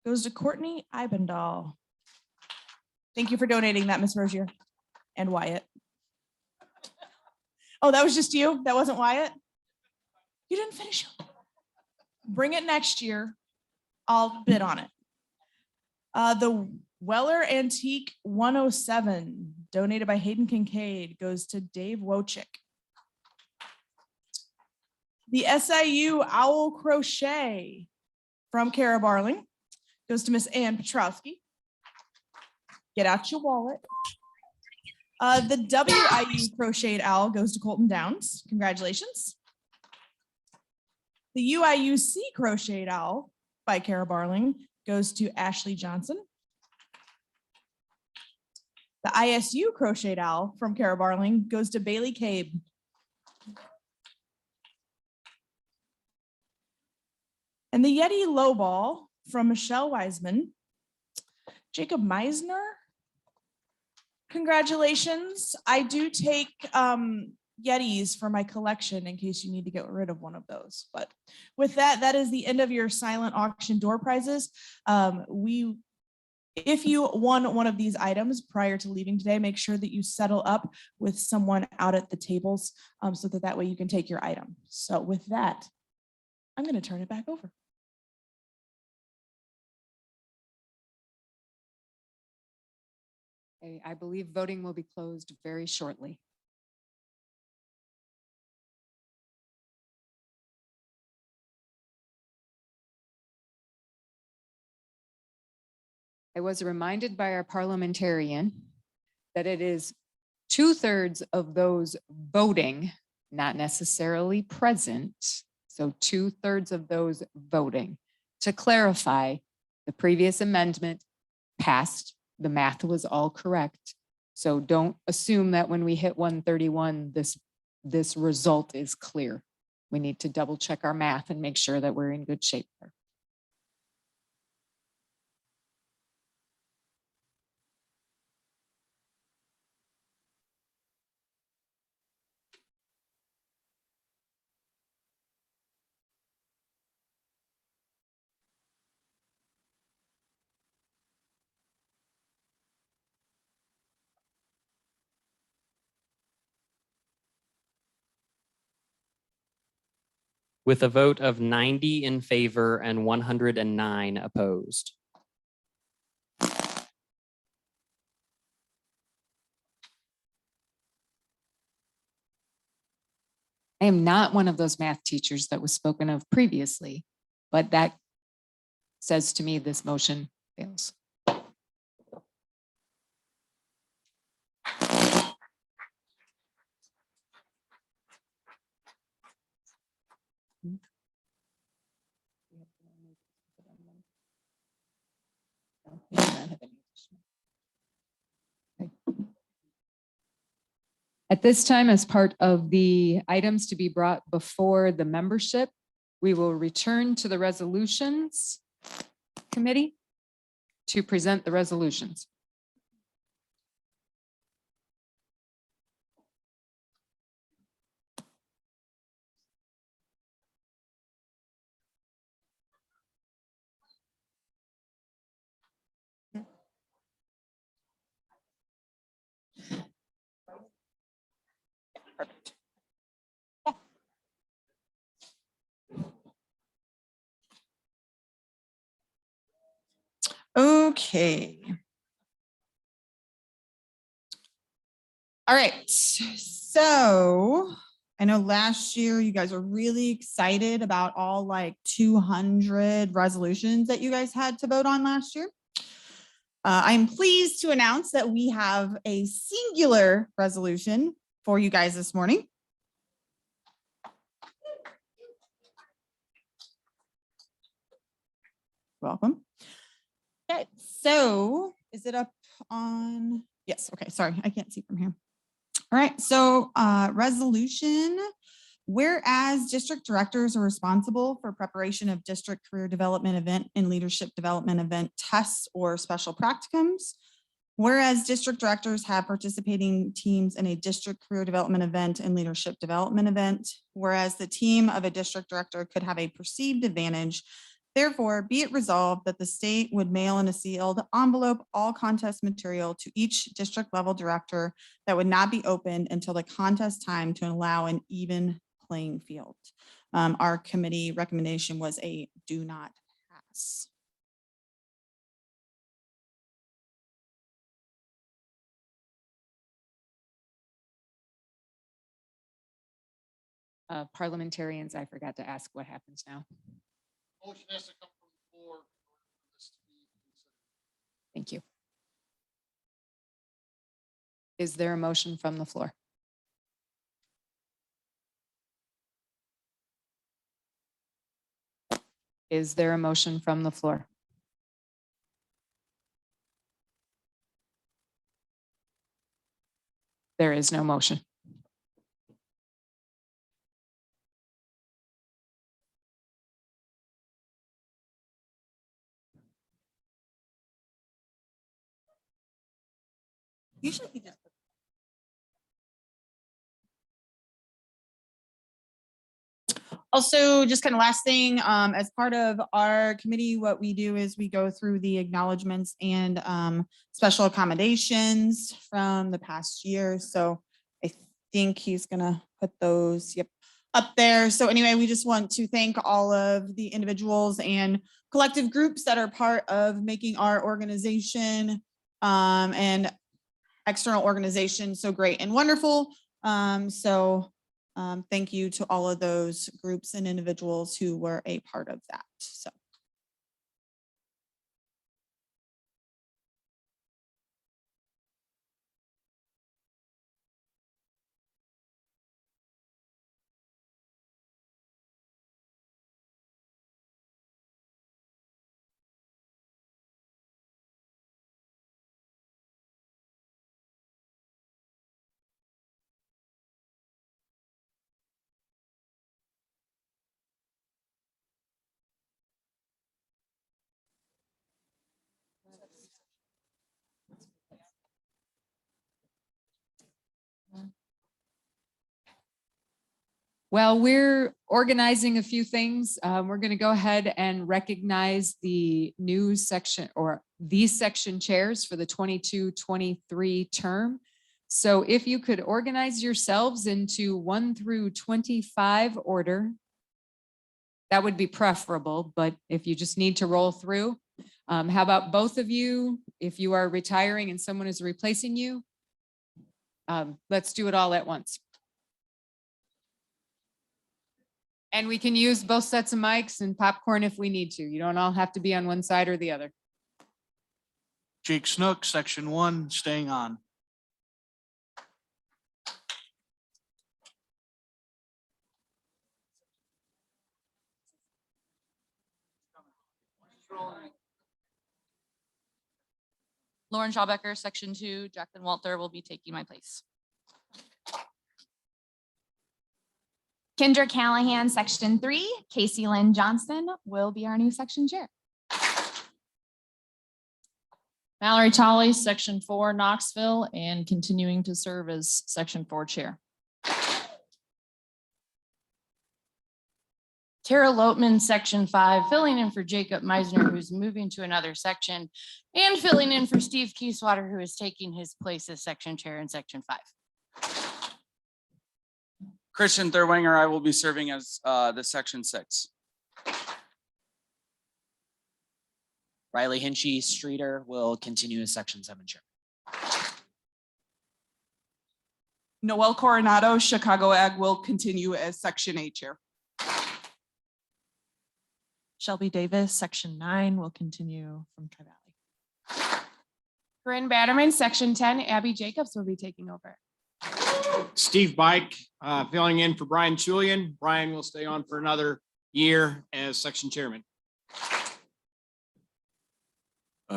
goes to Courtney Eibendahl. Thank you for donating that, Miss Rozier and Wyatt. Oh, that was just you? That wasn't Wyatt? You didn't finish. Bring it next year. I'll bid on it. The Weller Antique 107 donated by Hayden Kincaid goes to Dave Wojcik. The SIU Owl Crochet from Kara Barling goes to Miss Ann Petrowski. Get out your wallet. The WIU Crocheted Owl goes to Colton Downs. Congratulations. The UIUC Crocheted Owl by Kara Barling goes to Ashley Johnson. The ISU Crocheted Owl from Kara Barling goes to Bailey Cabe. And the Yeti Lowball from Michelle Wiseman. Jacob Meisner. Congratulations. I do take Yetis for my collection in case you need to get rid of one of those. But with that, that is the end of your silent auction door prizes. If you won one of these items prior to leaving today, make sure that you settle up with someone out at the tables so that way you can take your item. So with that, I'm going to turn it back over. Okay, I believe voting will be closed very shortly. I was reminded by our parliamentarian that it is 2/3 of those voting, not necessarily present. So 2/3 of those voting. To clarify, the previous amendment passed, the math was all correct. So don't assume that when we hit 131, this result is clear. We need to double check our math and make sure that we're in good shape there. With a vote of 90 in favor and 109 opposed. I am not one of those math teachers that was spoken of previously, but that says to me this motion fails. At this time, as part of the items to be brought before the membership, we will return to the resolutions committee to present the resolutions. Okay. All right, so I know last year you guys were really excited about all like 200 resolutions that you guys had to vote on last year. I'm pleased to announce that we have a singular resolution for you guys this morning. Welcome. Okay, so is it up on? Yes, okay, sorry, I can't see from here. All right, so resolution, whereas district directors are responsible for preparation of district career development event and leadership development event tests or special practicums. Whereas district directors have participating teams in a district career development event and leadership development event. Whereas the team of a district director could have a perceived advantage. Therefore, be it resolved that the state would mail in a sealed envelope all contest material to each district level director that would not be opened until the contest time to allow an even playing field. Our committee recommendation was a do not pass. Parliamentarians, I forgot to ask what happens now. Motion has to come from the floor for this to be considered. Thank you. Is there a motion from the floor? Is there a motion from the floor? There is no motion. Usually he just. Also, just kind of last thing, as part of our committee, what we do is we go through the acknowledgements and special accommodations from the past year. So I think he's gonna put those, yep, up there. So anyway, we just want to thank all of the individuals and collective groups that are part of making our organization and external organization so great and wonderful. Thank you to all of those groups and individuals who were a part of that. So. Well, we're organizing a few things. We're going to go ahead and recognize the new section or these section chairs for the 22-23 term. So if you could organize yourselves into 1 through 25 order, that would be preferable. But if you just need to roll through, how about both of you? If you are retiring and someone is replacing you, let's do it all at once. And we can use both sets of mics and popcorn if we need to. You don't all have to be on one side or the other. Jake Snook, section 1, staying on. Lauren Schaubecker, section 2, Jacqueline Walter will be taking my place. Kendra Callahan, section 3, Casey Lynn Johnson will be our new section chair. Mallory Tolley, section 4, Knoxville, and continuing to serve as section 4 chair. Tara Loatman, section 5, filling in for Jacob Meisner, who's moving to another section, and filling in for Steve Kieswater, who is taking his place as section chair in section 5. Christian Thurwanger, I will be serving as the section 6. Riley Hinchy Streeter will continue as section 7 chair. Noel Coronado, Chicago Ag will continue as section 8 chair. Shelby Davis, section 9 will continue from Tri-Valley. Corinne Batterman, section 10, Abby Jacobs will be taking over. Steve Bike, filling in for Brian Julian. Brian will stay on for another year as section chairman.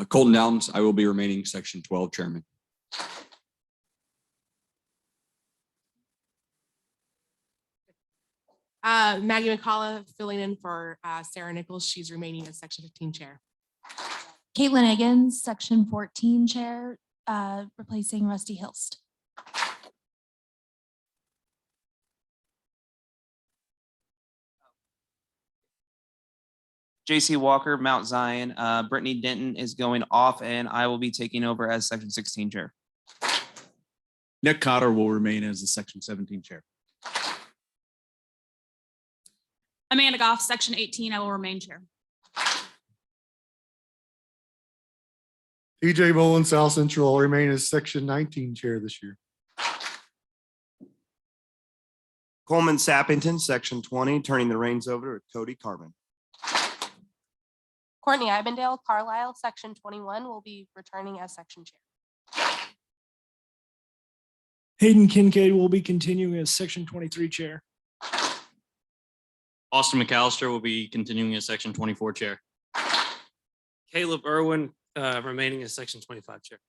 Colton Downs, I will be remaining section 12 chairman. Maggie McCullough filling in for Sarah Nichols. She's remaining as section 15 chair. Caitlin Higgins, section 14 chair, replacing Rusty Hilst. JC Walker, Mount Zion. Brittany Denton is going off and I will be taking over as section 16 chair. Nick Cotter will remain as the section 17 chair. Amanda Goff, section 18, I will remain chair. TJ Bowen, South Central will remain as section 19 chair this year. Coleman Sappington, section 20, turning the reins over to Cody Carmen. Courtney Ibendale, Carlisle, section 21 will be returning as section chair. Hayden Kincaid will be continuing as section 23 chair. Austin McAllister will be continuing as section 24 chair. Caleb Irwin, remaining as section 25 chair.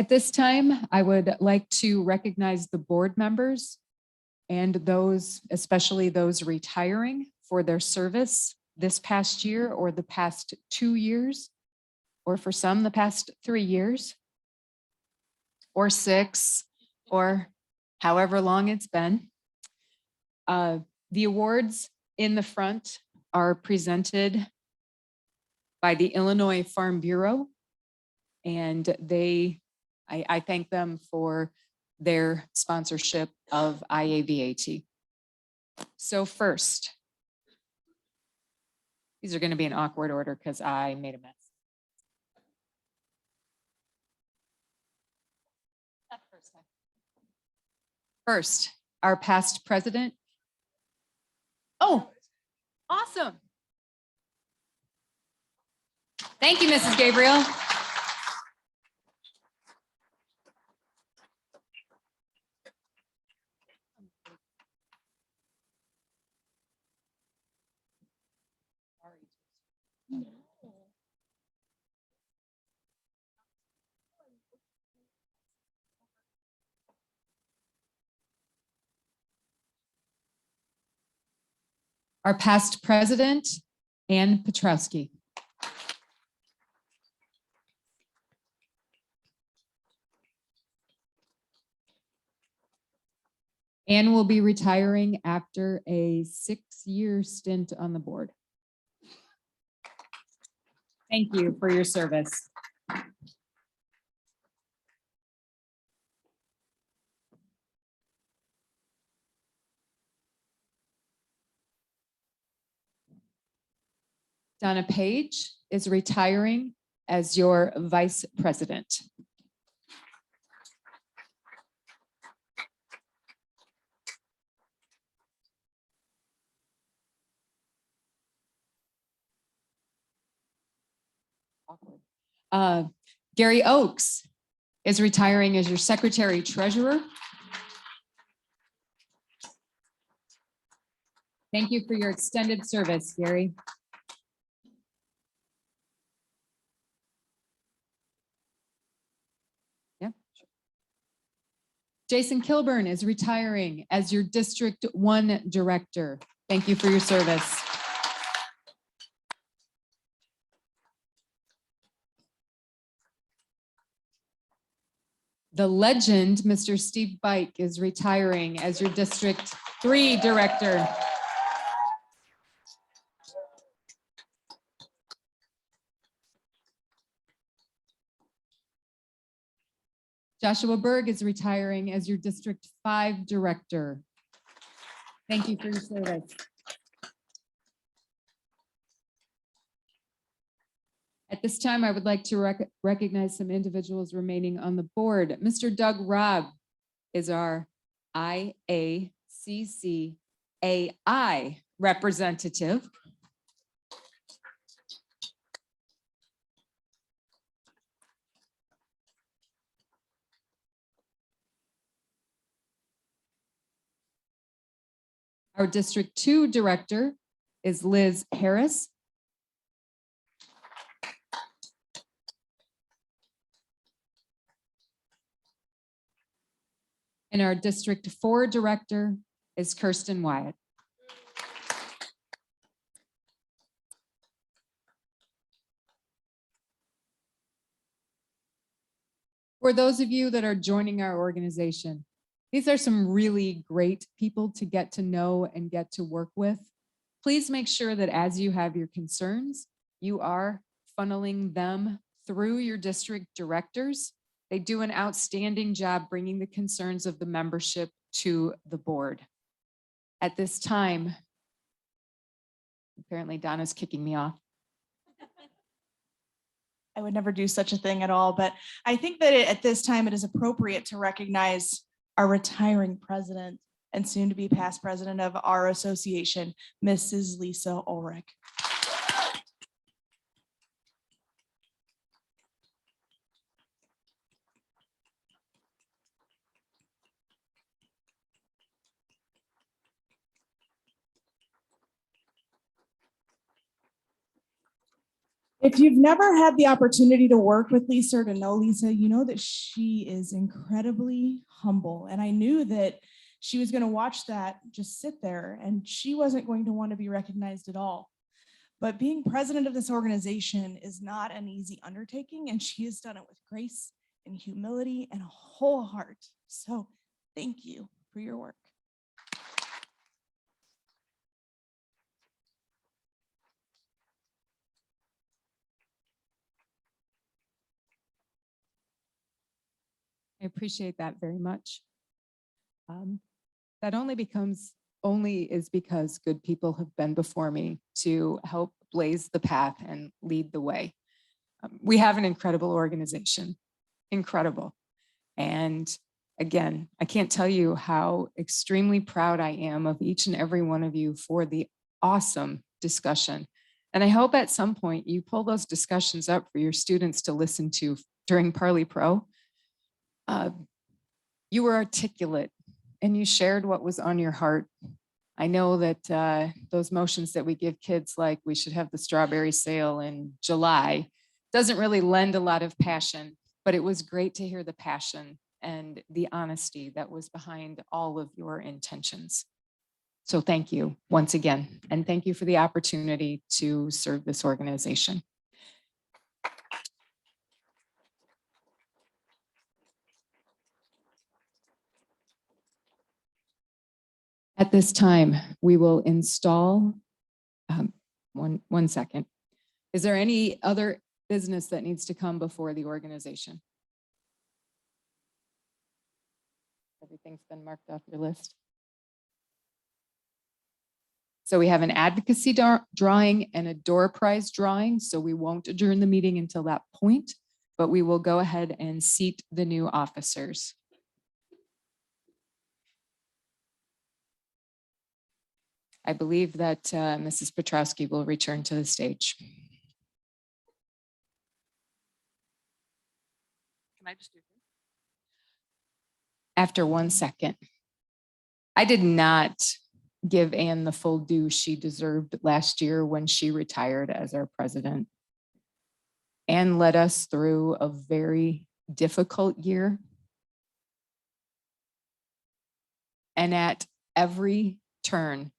At this time, I would like to recognize the board members and those, especially those retiring, for their service this past year or the past 2 years, or for some, the past 3 years, or 6, or however long it's been. The awards in the front are presented by the Illinois Farm Bureau, and I thank them for their sponsorship of IAVAT. So first, these are going to be in awkward order because I made a mess. First, our past president. Oh, awesome. Thank you, Mrs. Gabriel. Our past president, Ann Petrowski. Ann will be retiring after a 6-year stint on the board. Thank you for your service. Donna Page is retiring as your vice president. Gary Oakes is retiring as your secretary treasurer. Thank you for your extended service, Gary. Yeah. Jason Kilburn is retiring as your District 1 director. Thank you for your service. The legend, Mr. Steve Bike, is retiring as your District 3 director. Joshua Berg is retiring as your District 5 director. Thank you for your service. At this time, I would like to recognize some individuals remaining on the board. Mr. Doug Robb is our IACCAI representative. Our District 2 director is Liz Harris. And our District 4 director is Kirsten Wyatt. For those of you that are joining our organization, these are some really great people to get to know and get to work with. Please make sure that as you have your concerns, you are funneling them through your district directors. They do an outstanding job bringing the concerns of the membership to the board. At this time, apparently Donna's kicking me off. I would never do such a thing at all, but I think that at this time it is appropriate to recognize our retiring president and soon to be past president of our association, Mrs. Lisa Ulrich. If you've never had the opportunity to work with Lisa or to know Lisa, you know that she is incredibly humble. And I knew that she was going to watch that just sit there and she wasn't going to want to be recognized at all. But being president of this organization is not an easy undertaking, and she has done it with grace and humility and a whole heart. So thank you for your work. I appreciate that very much. That only is because good people have been before me to help blaze the path and lead the way. We have an incredible organization, incredible. And again, I can't tell you how extremely proud I am of each and every one of you for the awesome discussion. And I hope at some point you pull those discussions up for your students to listen to during Parley Pro. You were articulate and you shared what was on your heart. I know that those motions that we give kids, like we should have the strawberry sale in July, doesn't really lend a lot of passion, but it was great to hear the passion and the honesty that was behind all of your intentions. So thank you once again, and thank you for the opportunity to serve this organization. At this time, we will install, one second. Is there any other business that needs to come before the organization? Everything's been marked off your list. So we have an advocacy drawing and a door prize drawing, so we won't adjourn the meeting until that point, but we will go ahead and seat the new officers. I believe that Mrs. Petrowski will return to the stage. Can I just do this? After 1 second. I did not give Anne the full due she deserved last year when she retired as our president. Anne led us through a very difficult year. And at every turn,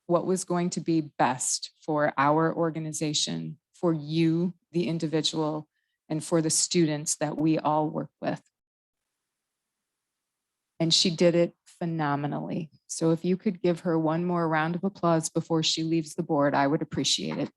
what was going to be best for our organization, for you, the individual, and for the students that we all work with. And she did it phenomenally. So if you could give her one more round of applause before she leaves the board, I would appreciate it.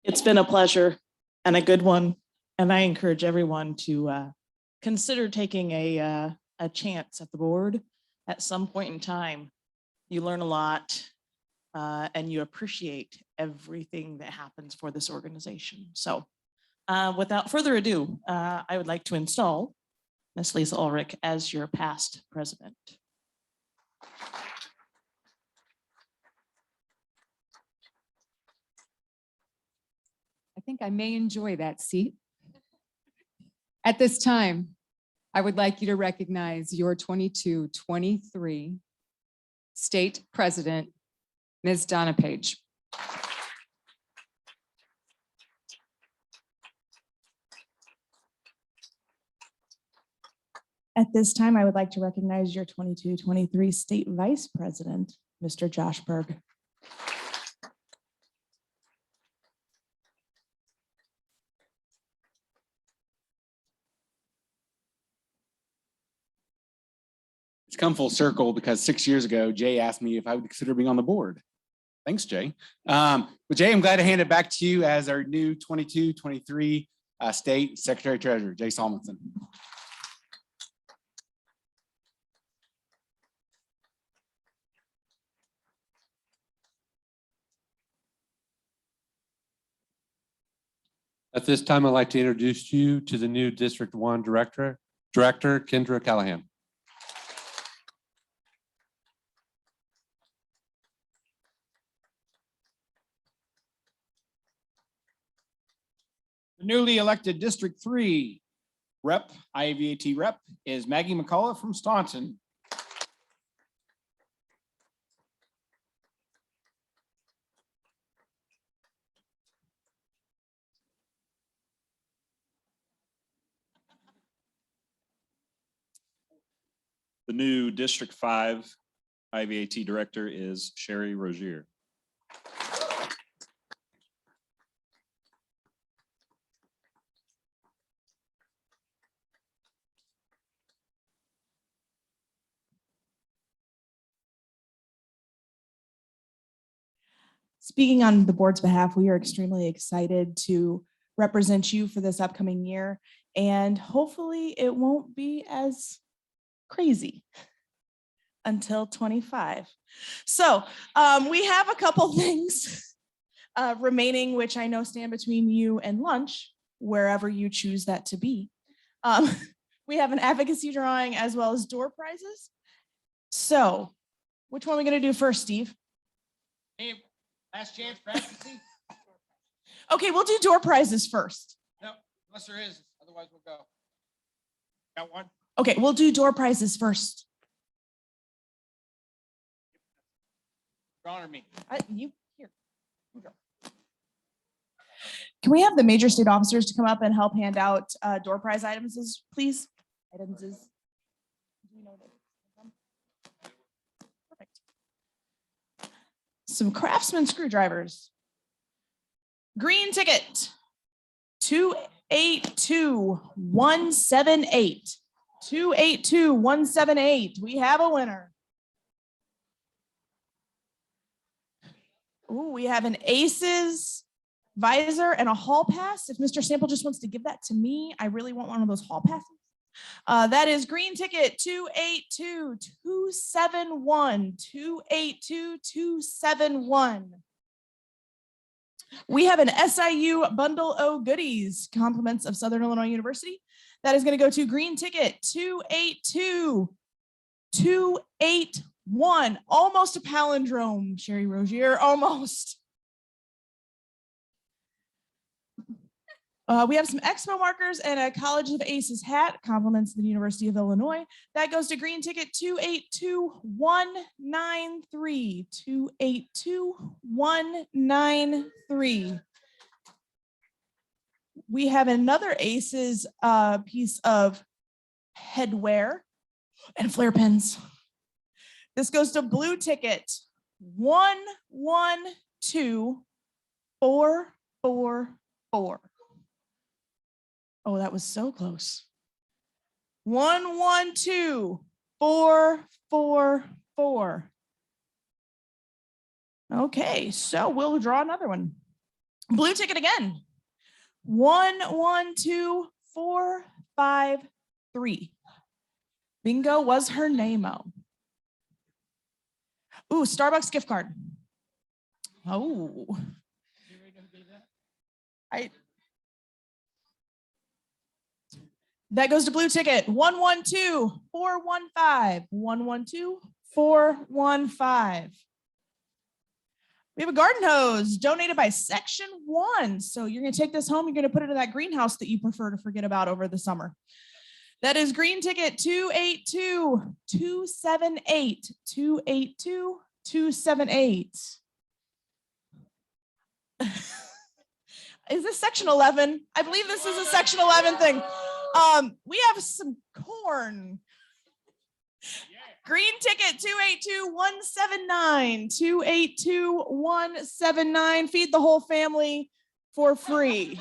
It's been a pleasure and a good one. And I encourage everyone to consider taking a chance at the board at some point in time. You learn a lot and you appreciate everything that happens for this organization. So without further ado, I would like to install Ms. Lisa Ulrich as your past president. I think I may enjoy that seat. At this time, I would like you to recognize your 22-23 state president, Ms. Donna Page. At this time, I would like to recognize your 22-23 state vice president, Mr. Josh Berg. It's come full circle because 6 years ago, Jay asked me if I would consider being on the board. Thanks, Jay. But Jay, I'm glad to hand it back to you as our new 22-23 state secretary treasurer, Jay Salmonson. At this time, I'd like to introduce you to the new District 1 Director, Kendra Callahan. The newly elected District 3 rep, IAVAT rep, is Maggie McCullough from Staunton. The new District 5 IVAT Director is Sherry Rozier. Speaking on the board's behalf, we are extremely excited to represent you for this upcoming year, and hopefully it won't be as crazy until 25. So we have a couple things remaining, which I know stand between you and lunch, wherever you choose that to be. We have an advocacy drawing as well as door prizes. So which one are we going to do first, Steve? Hey, last chance for advocacy? Okay, we'll do door prizes first. No, unless there is, otherwise we'll go. Got one? Okay, we'll do door prizes first. Honor me. You here. You go. Can we have the major state officers to come up and help hand out door prize items, please? Items is. Do you know that? Perfect. Some Craftsman screwdrivers. Green ticket 282178. 282178. We have a winner. Ooh, we have an Aces visor and a hall pass. If Mr. Sample just wants to give that to me, I really want one of those hall passes. That is green ticket 282271. 282271. We have an SIU bundle O goodies, compliments of Southern Illinois University. That is going to go to green ticket 282281. Almost a palindrome, Sherry Rozier, almost. We have some expo markers and a College of Aces hat, compliments of the University of Illinois. That goes to green ticket 282193. 282193. We have another Aces piece of headwear and flare pins. This goes to blue ticket 112444. Oh, that was so close. 112444. Okay, so we'll draw another one. Blue ticket again. 112453. Bingo was her name-o. Ooh, Starbucks gift card. Oh. That goes to blue ticket 112415. 112415. We have a garden hose donated by Section 1. So you're going to take this home. You're going to put it in that greenhouse that you prefer to forget about over the summer. That is green ticket 282278. 282278. Is this Section 11? I believe this is a Section 11 thing. We have some corn. Green ticket 282179. 282179. Feed the whole family for free.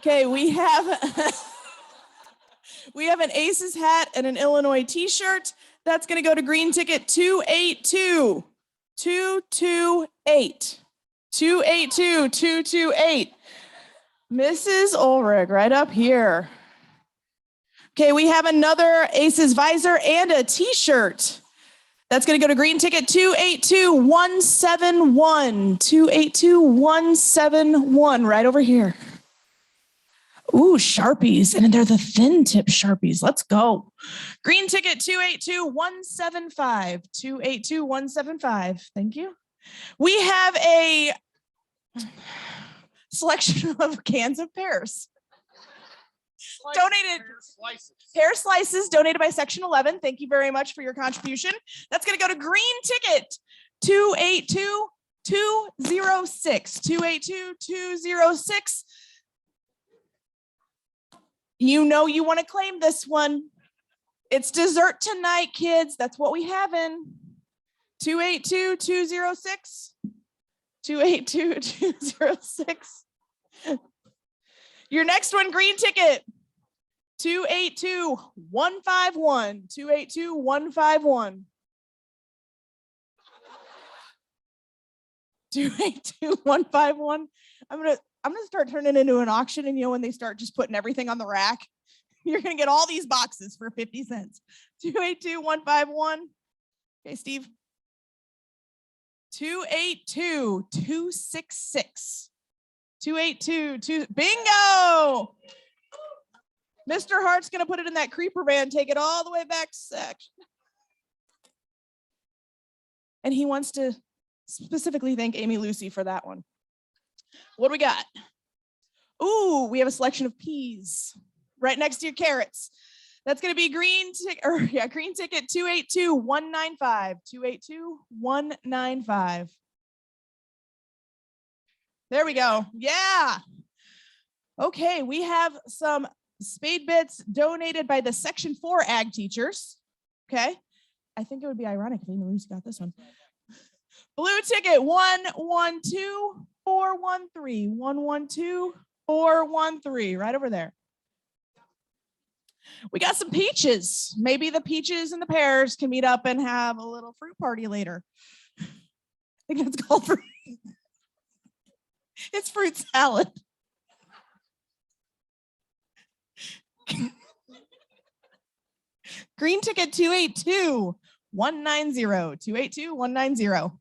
Okay, we have an Aces hat and an Illinois t-shirt. That's going to go to green ticket 282228. 282228. Mrs. Ulrich, right up here. Okay, we have another Aces visor and a t-shirt. That's going to go to green ticket 282171. 282171, right over here. Ooh, Sharpies, and they're the thin tip Sharpies. Let's go. Green ticket 282175. 282175. Thank you. We have a selection of cans of pears. Donated pear slices donated by Section 11. Thank you very much for your contribution. That's going to go to green ticket 282206. 282206. You know you want to claim this one. It's dessert tonight, kids. That's what we have in 282206. 282206. Your next one, green ticket 282151. 282151. 282151. I'm gonna start turning it into an auction, and when they start just putting everything on the rack, you're gonna get all these boxes for 50 cents. 282151. Okay, Steve. 282266. 2822. Bingo! Mr. Hart's gonna put it in that creeper van, take it all the way back to section. And he wants to specifically thank Amy Lucy for that one. What do we got? Ooh, we have a selection of peas right next to your carrots. That's going to be green ticket 282195. 282195. There we go. Yeah. Okay, we have some spade bits donated by the Section 4 ag teachers. Okay. I think it would be ironic if Amy Lucy got this one. Blue ticket 112413. 112413. Right over there. We got some peaches. Maybe the peaches and the pears can meet up and have a little fruit party later. I think that's called fruit. It's fruit salad. Green ticket 282190. 282190.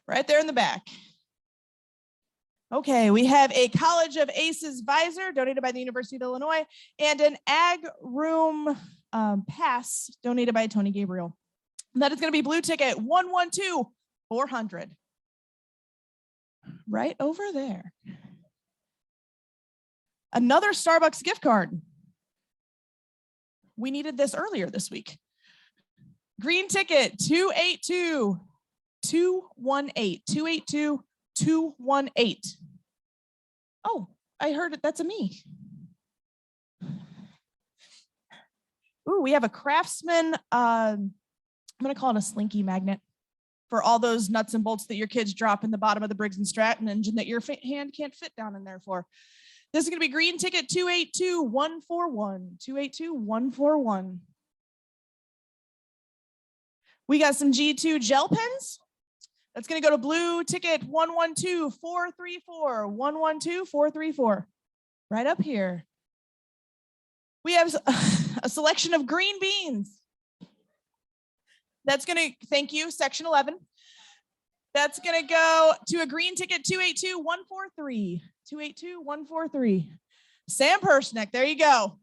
Right there in the back. Okay, we have a College of Aces visor donated by the University of Illinois and an ag room pass donated by Tony Gabriel. That is going to be blue ticket 112400. Right over there. Another Starbucks gift card. We needed this earlier this week. Green ticket 282218. 282218. Oh, I heard it. That's a me. Ooh, we have a Craftsman. I'm going to call it a slinky magnet for all those nuts and bolts that your kids drop in the bottom of the Briggs & Stratton engine that your hand can't fit down in there for. This is going to be green ticket 282141. 282141. We got some G2 gel pens. That's going to go to blue ticket 112434. 112434. Right up here. We have a selection of green beans. That's going to, thank you, Section 11. That's going to go to a green ticket 282143. 282143. Sam Persnick, there you go.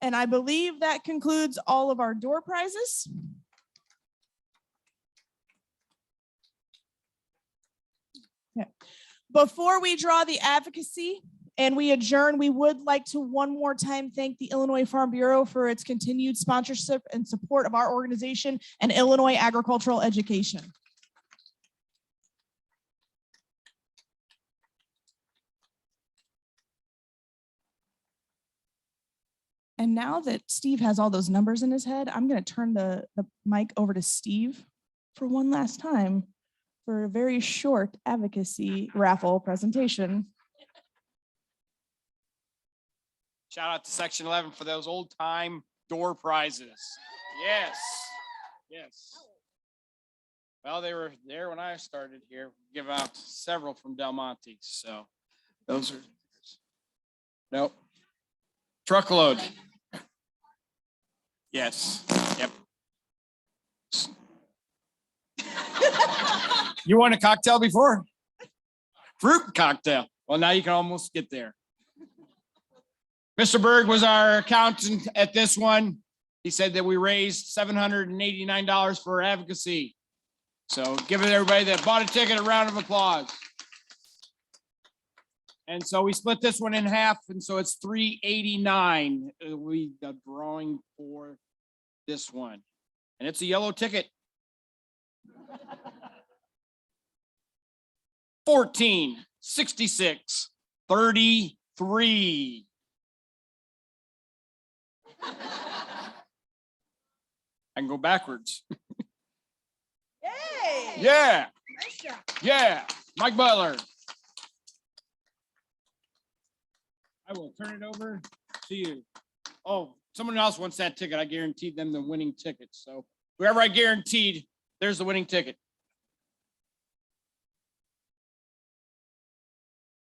And I believe that concludes all of our door prizes. Okay. Before we draw the advocacy and we adjourn, we would like to one more time thank the Illinois Farm Bureau for its continued sponsorship and support of our organization and Illinois agricultural education. And now that Steve has all those numbers in his head, I'm going to turn the mic over to Steve for one last time for a very short advocacy raffle presentation. Shout out to Section 11 for those old time door prizes. Yes. Yes. Well, they were there when I started here. Give out several from Del Monte. So those are, nope. Truckload. Yes. Yep. You want a cocktail before? Fruit cocktail. Well, now you can almost get there. Mr. Berg was our accountant at this one. He said that we raised $789 for advocacy. So giving everybody that bought a ticket a round of applause. And so we split this one in half, and so it's $389. We are drawing for this one, and it's a yellow ticket. 146633. I can go backwards. Yay! Yeah, Nice job. yeah. Mike Butler. I will turn it over to you. Oh, someone else wants that ticket. I guaranteed them the winning ticket. So whoever I guaranteed, there's the winning ticket.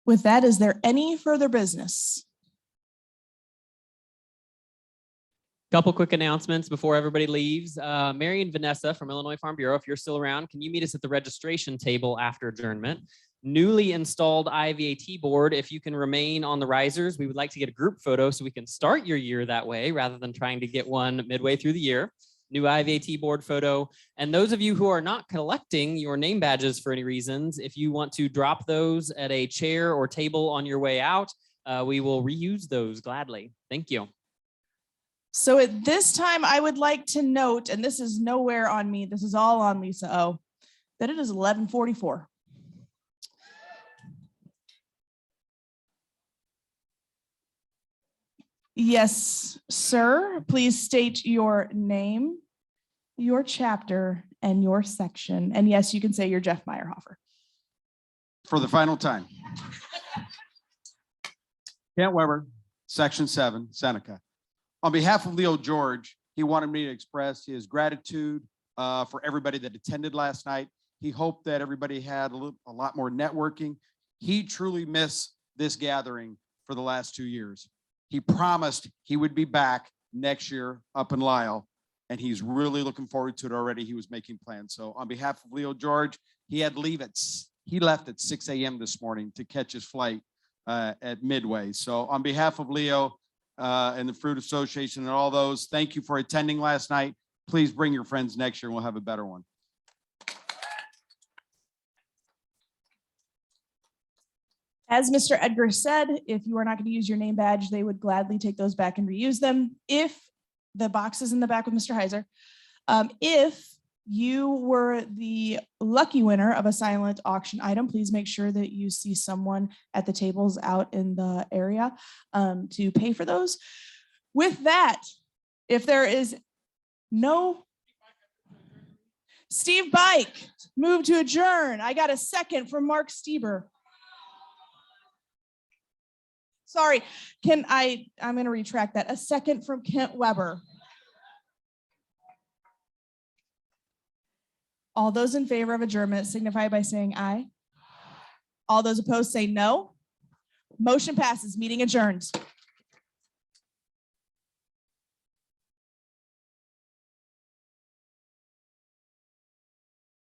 With that, is there any further business? Couple quick announcements before everybody leaves. Mary and Vanessa from Illinois Farm Bureau, if you're still around, can you meet us at the registration table after adjournment? Newly installed IAVAT board, if you can remain on the risers, we would like to get a group photo so we can start your year that way rather than trying to get one midway through the year. New IAVAT board photo. And those of you who are not collecting your name badges for any reasons, if you want to drop those at a chair or table on your way out, we will reuse those gladly. Thank you. So at this time, I would like to note, and this is nowhere on me, this is all on Lisa O, that it is 11:44. Yes, sir. Please state your name, your chapter, and your section. And yes, you can say you're Jeff Meyerhofer. For the final time. Kent Weber, Section 7, Seneca. On behalf of Leo George, he wanted me to express his gratitude for everybody that attended last night. He hoped that everybody had a lot more networking. He truly missed this gathering for the last 2 years. He promised he would be back next year up in Lisle, and he's really looking forward to it already. He was making plans. So on behalf of Leo George, he left at 6 a.m. this morning to catch his flight at Midway. So on behalf of Leo and the Fruit Association and all those, thank you for attending last night. Please bring your friends next year and we'll have a better one. As Mr. Edgar said, if you are not going to use your name badge, they would gladly take those back and reuse them. If the box is in the back with Mr. Heiser, if you were the lucky winner of a silent auction item, please make sure that you see someone at the tables out in the area to pay for those. With that, if there is no Steve Bike, move to adjourn. I got a second from Mark Stieber. Sorry, I'm going to retract that. A second from Kent Weber. All those in favor of adjournment signify by saying aye. All those opposed say no. Motion passes. Meeting adjourned.